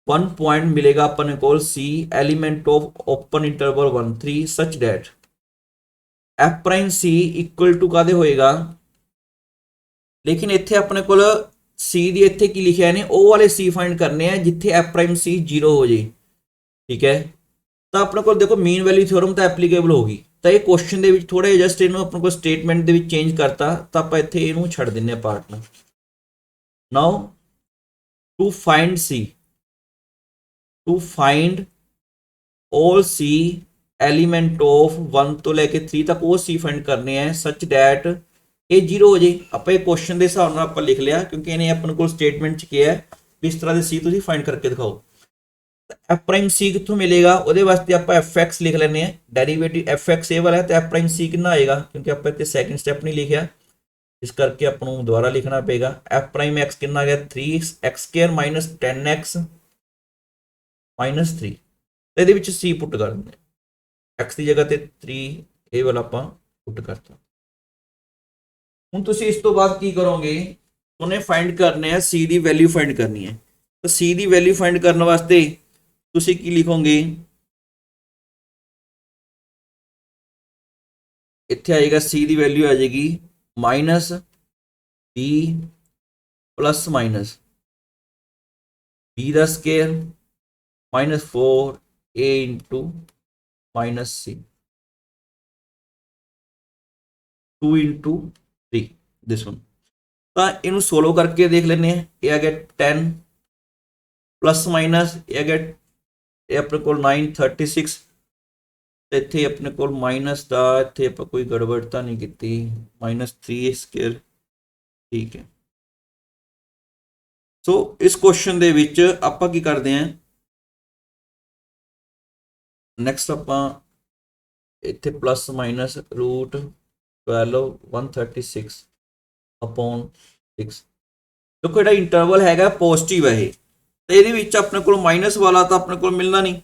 one point ਮਿਲੇਗਾ ਆਪਾਂ ਨੂੰ ਕੋਲ C element of open interval 1 3 such that f prime C equal to ਕਾਦੇ ਹੋਏਗਾ, ਲੇਕਿਨ ਇੱਥੇ ਆਪਣੇ ਕੋਲ C ਦੀ ਇੱਥੇ ਕੀ ਲਿਖਿਆ ਨੇ, ਉਹ ਵਾਲੇ C ਫਾਈਂਡ ਕਰਨੇ ਆ ਜਿੱਥੇ f prime C 0 ਹੋ ਜੇ, ਠੀਕ ਹੈ। ਤਾਂ ਆਪਣੇ ਕੋਲ ਦੇਖੋ ਮੀਨ ਵੈਲਿਊ ਥਿਓਰਮ ਤਾਂ ਐਪਲੀਕੇਬਲ ਹੋ ਗਈ। ਤਾਂ ਇਹ ਕੁਐਸਚਨ ਦੇ ਵਿੱਚ ਥੋੜਾ ਜਿਹਾ ਜਸਟ ਇਹਨੂੰ ਆਪਣੇ ਕੋਲ ਸਟੇਟਮੈਂਟ ਦੇ ਵਿੱਚ ਚੇਂਜ ਕਰਤਾ, ਤਾਂ ਆਪਾਂ ਇੱਥੇ ਇਹਨੂੰ ਛੱਡ ਦਿੰਨੇ ਆ ਪਾਰਟ ਨੂੰ। Now to find C, to find all C element of 1 ਤੋਂ ਲੈ ਕੇ 3 ਤੱਕ ਉਹ C ਫਾਈਂਡ ਕਰਨੇ ਆ ਸੱਚ ਡੈਟ ਇਹ 0 ਹੋ ਜੇ। ਆਪਾਂ ਇਹ ਕੁਐਸਚਨ ਦੇ ਹਿਸਾਬ ਨਾਲ ਆਪਾਂ ਲਿਖ ਲਿਆ, ਕਿਉਂਕਿ ਇਹਨੇ ਆਪਣੇ ਕੋਲ ਸਟੇਟਮੈਂਟ 'ਚ ਕਿਹਾ ਵੀ ਇਸ ਤਰ੍ਹਾਂ ਦੇ C ਤੁਸੀਂ ਫਾਈਂਡ ਕਰਕੇ ਦਿਖਾਓ। f ਪ੍ਰਾਈਮ C ਕਿੱਥੋਂ ਮਿਲੇਗਾ, ਉਹਦੇ ਵਾਸਤੇ ਆਪਾਂ fx ਲਿਖ ਲੈਂਦੇ ਆ, ਡੈਰੀਵੇਟਿਵ fx ਇਹ ਵਾਲਾ ਹੈ, ਤੇ f ਪ੍ਰਾਈਮ C ਕਿੰਨਾ ਆਏਗਾ, ਕਿਉਂਕਿ ਆਪਾਂ ਇੱਥੇ ਸੈਕਿੰਡ ਸਟੈਪ ਨਹੀਂ ਲਿਖਿਆ, ਇਸ ਕਰਕੇ ਆਪਾਂ ਨੂੰ ਦੁਬਾਰਾ ਲਿਖਣਾ ਪਏਗਾ। f ਪ੍ਰਾਈਮ x ਕਿੰਨਾ ਆ ਗਿਆ 3x² ਮਾਈਨਸ 10x ਮਾਈਨਸ 3। ਤੇ ਇਹਦੇ ਵਿੱਚ C ਪੁੱਟ ਕਰ ਦਿੰਦੇ, x ਦੀ ਜਗ੍ਹਾ ਤੇ 3 ਇਹ ਵਾਲਾ ਆਪਾਂ ਪੁੱਟ ਕਰਤਾ। ਹੁਣ ਤੁਸੀਂ ਇਸ ਤੋਂ ਬਾਅਦ ਕੀ ਕਰੋਗੇ, ਉਹਨੇ ਫਾਈਂਡ ਕਰਨੇ ਆ C ਦੀ ਵੈਲਿਊ ਫਾਈਂਡ ਕਰਨੀ ਹੈ। ਤਾਂ C ਦੀ ਵੈਲਿਊ ਫਾਈਂਡ ਕਰਨ ਵਾਸਤੇ ਤੁਸੀਂ ਕੀ ਲਿਖੋਗੇ, ਇੱਥੇ ਆਏਗਾ C ਦੀ ਵੈਲਿਊ ਆ ਜਾਏਗੀ minus B plus minus B the square minus 4A into minus C 2 into 3 this one. ਤਾਂ ਇਹਨੂੰ ਸੋਲੋ ਕਰਕੇ ਦੇਖ ਲੈਂਦੇ ਆ। ਇਹ ਆ ਗਿਆ 10 ਪਲੱਸ ਮਾਈਨਸ ਇਹ ਆ ਗਿਆ, ਇਹ ਆਪਣੇ ਕੋਲ 9 36, ਤੇ ਇੱਥੇ ਆਪਣੇ ਕੋਲ ਮਾਈਨਸ ਦਾ ਇੱਥੇ ਆਪਾਂ ਕੋਈ ਗੜਬੜ ਤਾਂ ਨਹੀਂ ਕੀਤੀ, ਮਾਈਨਸ 3 ਸਕੁਅਰ, ਠੀਕ ਹੈ। ਸੋ ਇਸ ਕੁਐਸਚਨ ਦੇ ਵਿੱਚ ਆਪਾਂ ਕੀ ਕਰਦੇ ਹਾਂ, ਨੈਕਸਟ ਆਪਾਂ ਇੱਥੇ ਪਲੱਸ ਮਾਈਨਸ ਰੂਟ 12 136 ਅਪੋਨ 6। ਦੇਖੋ ਜਿਹੜਾ ਇੰਟਰਵਲ ਹੈਗਾ ਪੋਜ਼ਿਟਿਵ ਹੈ ਇਹ, ਤੇ ਇਹਦੇ ਵਿੱਚ ਆਪਣੇ ਕੋਲ ਮਾਈਨਸ ਵਾਲਾ ਤਾਂ ਆਪਣੇ ਕੋਲ ਮਿਲਣਾ ਨਹੀਂ,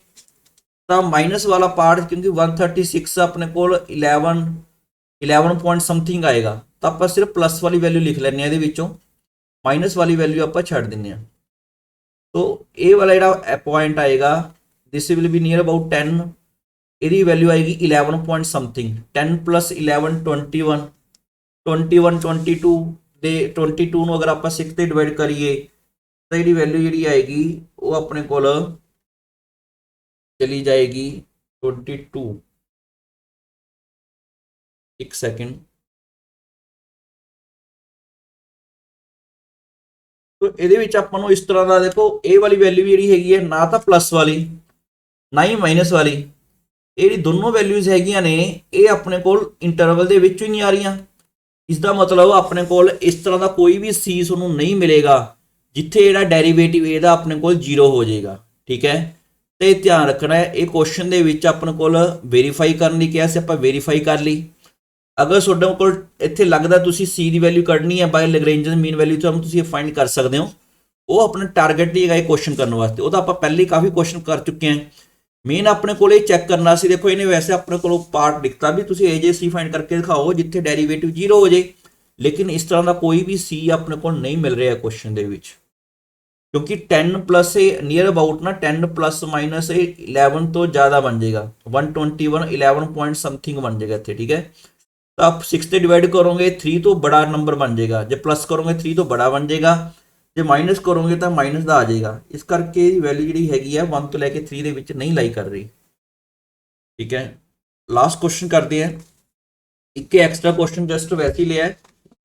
ਤਾਂ ਮਾਈਨਸ ਵਾਲਾ ਪਾਰਟ ਕਿਉਂਕਿ 136 ਆਪਣੇ ਕੋਲ 11 ਪੁਆਇੰਟ ਸਮਥਿੰਗ ਆਏਗਾ, ਤਾਂ ਆਪਾਂ ਸਿਰਫ ਪਲੱਸ ਵਾਲੀ ਵੈਲਿਊ ਲਿਖ ਲੈਂਦੇ ਹਾਂ, ਇਹਦੇ ਵਿੱਚੋਂ ਮਾਈਨਸ ਵਾਲੀ ਵੈਲਿਊ ਆਪਾਂ ਛੱਡ ਦਿੰਦੇ ਹਾਂ। ਸੋ ਇਹ ਵਾਲਾ ਜਿਹੜਾ ਪੁਆਇੰਟ ਆਏਗਾ this will be near about 10, ਇਹਦੀ ਵੈਲਿਊ ਆਏਗੀ 11 ਪੁਆਇੰਟ ਸਮਥਿੰਗ। 10 ਪਲੱਸ 11 21 21 22 ਦੇ 22 ਨੂੰ ਅਗਰ ਆਪਾਂ 6 ਤੇ ਡਿਵਾਈਡ ਕਰੀਏ ਤਾਂ ਇਹਦੀ ਵੈਲਿਊ ਜਿਹੜੀ ਆਏਗੀ ਉਹ ਆਪਣੇ ਕੋਲ ਚਲੀ ਜਾਏਗੀ 22। ਇੱਕ ਸੈਕਿੰਡ, तो ਇਹਦੇ ਵਿੱਚ ਆਪਾਂ ਨੂੰ ਇਸ ਤਰ੍ਹਾਂ ਦਾ ਦੇਖੋ ਇਹ ਵਾਲੀ ਵੈਲਿਊ ਜਿਹੜੀ ਹੈਗੀ ਹੈ ਨਾ ਤਾਂ ਪਲੱਸ ਵਾਲੀ ਨਾ ਹੀ ਮਾਈਨਸ ਵਾਲੀ, ਇਹ ਦੋਨੋਂ ਵੈਲਿਊਜ਼ ਹੈਗੀਆਂ ਨੇ ਇਹ ਆਪਣੇ ਕੋਲ ਇੰਟਰਵਲ ਦੇ ਵਿੱਚ ਹੀ ਨਹੀਂ ਆ ਰਹੀਆਂ। ਇਸ ਦਾ ਮਤਲਬ ਆਪਣੇ ਕੋਲ ਇਸ ਤਰ੍ਹਾਂ ਦਾ ਕੋਈ ਵੀ C ਤੁਹਾਨੂੰ ਨਹੀਂ ਮਿਲੇਗਾ ਜਿੱਥੇ ਜਿਹੜਾ ਡੈਰੀਵੇਟਿਵ ਇਹਦਾ ਆਪਣੇ ਕੋਲ 0 ਹੋ ਜਾਏਗਾ, ਠੀਕ ਹੈ। ਤੇ ਧਿਆਨ ਰੱਖਣਾ ਹੈ ਇਹ ਕੁਐਸਚਨ ਦੇ ਵਿੱਚ ਆਪਣੇ ਕੋਲ ਵੈਰੀਫਾਈ ਕਰਨ ਲਈ ਕਿਹਾ ਸੀ, ਆਪਾਂ ਵੈਰੀਫਾਈ ਕਰ ਲਈ। ਅਗਰ ਤੁਹਾਡੇ ਕੋਲ ਇੱਥੇ ਲੱਗਦਾ ਤੁਸੀਂ C ਦੀ ਵੈਲਿਊ ਕੱਢਣੀ ਹੈ ਬਾਈ ਲੈਗਰੇਂਜਸ ਮੀਨ ਵੈਲਿਊ ਤੋਂ ਤੁਸੀਂ ਫਾਈਂਡ ਕਰ ਸਕਦੇ ਹੋ, ਉਹ ਆਪਣੇ ਟਾਰਗੇਟ ਨਹੀਂ ਹੈਗਾ ਇਹ ਕੁਐਸਚਨ ਕਰਨ ਵਾਸਤੇ, ਉਹ ਤਾਂ ਆਪਾਂ ਪਹਿਲੇ ਹੀ ਕਾਫੀ ਕੁਐਸਚਨ ਕਰ ਚੁੱਕੇ ਹਾਂ। ਮੇਨ ਆਪਣੇ ਕੋਲ ਇਹ ਚੈੱਕ ਕਰਨਾ ਸੀ, ਦੇਖੋ ਇਹਨੇ ਵੈਸੇ ਆਪਣੇ ਕੋਲ ਪਾਰਟ ਲਿਖਤਾ ਵੀ ਤੁਸੀਂ AJC ਫਾਈਂਡ ਕਰਕੇ ਦਿਖਾਓ ਜਿੱਥੇ ਡੈਰੀਵੇਟਿਵ 0 ਹੋ ਜੇ, ਲੇਕਿਨ ਇਸ ਤਰ੍ਹਾਂ ਦਾ ਕੋਈ ਵੀ C ਆਪਣੇ ਕੋਲ ਨਹੀਂ ਮਿਲ ਰਿਹਾ ਕੁਐਸਚਨ ਦੇ ਵਿੱਚ, ਕਿਉਂਕਿ 10 ਪਲੱਸ ਇਹ ਨੀਅਰ ਅਬਾਊਟ ਨਾ 10 ਪਲੱਸ ਮਾਈਨਸ ਇਹ 11 ਤੋਂ ਜ਼ਿਆਦਾ ਬਣ ਜਾਏਗਾ, 121 11 ਪੁਆਇੰਟ ਸਮਥਿੰਗ ਬਣ ਜਾਏਗਾ ਇੱਥੇ, ਠੀਕ ਹੈ। ਤਾਂ ਆਪ 6 ਤੇ ਡਿਵਾਈਡ ਕਰੋਗੇ 3 ਤੋਂ ਬੜਾ ਨੰਬਰ ਬਣ ਜਾਏਗਾ, ਜੇ ਪਲੱਸ ਕਰੋਗੇ 3 ਤੋਂ ਬੜਾ ਬਣ ਜਾਏਗਾ, ਜੇ ਮਾਈਨਸ ਕਰੋਗੇ ਤਾਂ ਮਾਈਨਸ ਦਾ ਆ ਜਾਏਗਾ। ਇਸ ਕਰਕੇ ਇਹਦੀ ਵੈਲਿਊ ਜਿਹੜੀ ਹੈਗੀ ਆ 1 ਤੋਂ ਲੈ ਕੇ 3 ਦੇ ਵਿੱਚ ਨਹੀਂ ਲਾਈ ਕਰ ਰਹੀ, ਠੀਕ ਹੈ। ਲਾਸਟ ਕੁਐਸਚਨ ਕਰਦੇ ਆ, ਇੱਕ ਐਕਸਟਰਾ ਕੁਐਸਚਨ ਜਸਟ ਵੈਸੇ ਹੀ ਲਿਆ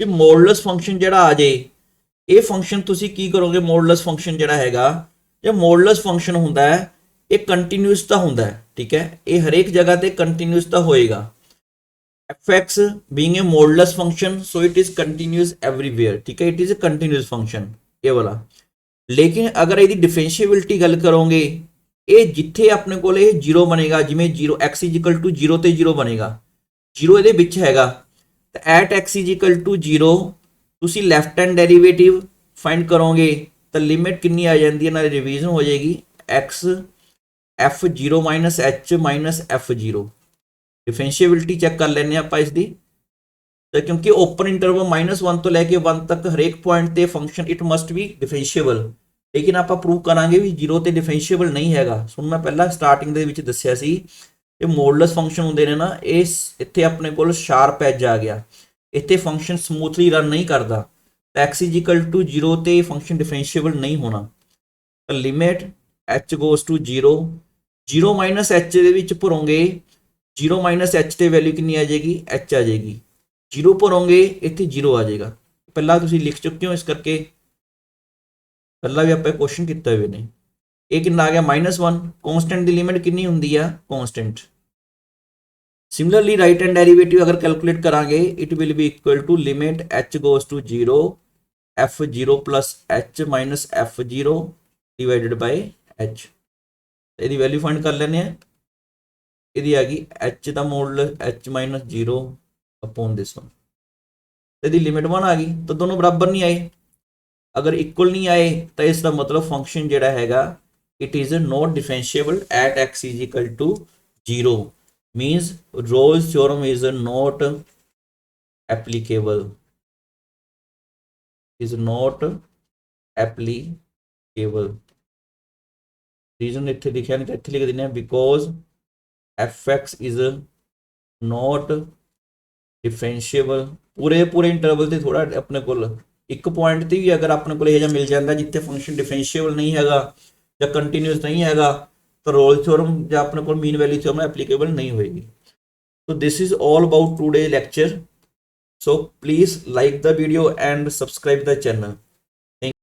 ਜੇ ਮੋਡੂਲਸ ਫੰਕਸ਼ਨ ਜਿਹੜਾ ਆ ਜੇ, ਇਹ ਫੰਕਸ਼ਨ ਤੁਸੀਂ ਕੀ ਕਰੋਗੇ, ਮੋਡੂਲਸ ਫੰਕਸ਼ਨ ਜਿਹੜਾ ਹੈਗਾ, ਜੇ ਮੋਡੂਲਸ ਫੰਕਸ਼ਨ ਹੁੰਦਾ ਹੈ ਇਹ ਕੰਟੀਨਿਊਸ ਤਾਂ ਹੁੰਦਾ ਹੈ, ਠੀਕ ਹੈ, ਇਹ ਹਰੇਕ ਜਗ੍ਹਾ ਤੇ ਕੰਟੀਨਿਊਸ ਤਾਂ ਹੋਏਗਾ। fx being a modulus function so it is continuous everywhere, ठीक है, it is a continuous function ये वाला। लेकिन अगर ਇਹਦੀ डिफरेंशिएबिलिटी ਗੱਲ ਕਰੋਗੇ, ਇਹ ਜਿੱਥੇ ਆਪਣੇ ਕੋਲ ਇਹ 0 ਬਣੇਗਾ, ਜਿਵੇਂ 0 x = 0 ਤੇ 0 ਬਣੇਗਾ, 0 ਇਹਦੇ ਵਿੱਚ ਹੈਗਾ, ਤਾਂ at x = 0 ਤੁਸੀਂ ਲੈਫਟ ਹੈਂਡ ਡੈਰੀਵੇਟਿਵ ਫਾਈਂਡ ਕਰੋਗੇ ਤਾਂ ਲਿਮਿਟ ਕਿੰਨੀ ਆ ਜਾਂਦੀ ਹੈ, ਨਾਲ ਰਿਵੀਜ਼ਨ ਹੋ ਜਾਏਗੀ x f0 h f0। Differentiability check कर लेने आप इसकी, तो क्योंकि ओपन इंटरवल -1 तो लैके 1 तक हरेक पॉइंट ते function it must be differentiable, लेकिन आप प्रूव करांगे भी 0 ते डिफरेंशिएबल नहीं हैगा। सुन मैं पहला स्टार्टिंग दे विच दस्सिया सी ये मॉडुलस फंक्शन हुंदे ने ना, इस इत्थे अपने कोल शार्प एज आ गया, इत्थे फंक्शन स्मूथली रन नहीं करता, x = 0 ते फंक्शन डिफरेंशिएबल नहीं होना। तो limit h goes to 0 0 - h दे विच भरोगे, 0 - h ਤੇ वैल्यू कितनी आ जाएगी, h आ जाएगी, 0 भरोगे इतने 0 आ जाएगा। पहला तुम लिख चुके हो, इस करके पहला भी आप क्वेश्चन किया हुए ने। ये कितना आ गया -1, कॉन्स्टेंट की लिमिट कितनी होंगी है, constant. Similarly right hand derivative अगर कैलकुलेट करांगे it will be equal to limit h goes to 0 f0 plus h minus f0 divided by h। ਇਹਦੀ वैल्यू फाइंड कर लेने हैं, ਇਹਦੀ ਆ ਗਈ h ਦਾ modulus h - 0 upon this one, ਇਹਦੀ ਲਿਮਿਟ 1 ਆ ਗਈ, ਤਾਂ ਦੋਨੋਂ ਬਰਾਬਰ ਨਹੀਂ ਆਏ। अगर इक्वल नहीं आए तो इसका मतलब फंक्शन ਜਿਹੜਾ ਹੈਗਾ it is not differentiable at x = 0, means Rolle's theorem is not applicable, is not applicable। Reason ਇੱਥੇ ਲਿਖਿਆ ਨਹੀਂ ਤਾਂ ਇੱਥੇ ਲਿਖ ਦਿੰਦੇ ਆ, because fx is not differentiable. पूरे इंटरवल से थोड़ा अपने को एक पॉइंट से भी अगर अपने को यह मिल जाता जिथे फंक्शन डिफरेंशिएबल नहीं हैगा या कंटीन्यूस नहीं हैगा, तो रोल थ्योरम या अपने को मीन वैल्यू थ्योरम एप्लीकेबल नहीं होएगी। तो this is all about today lecture. So please like the video and subscribe the channel.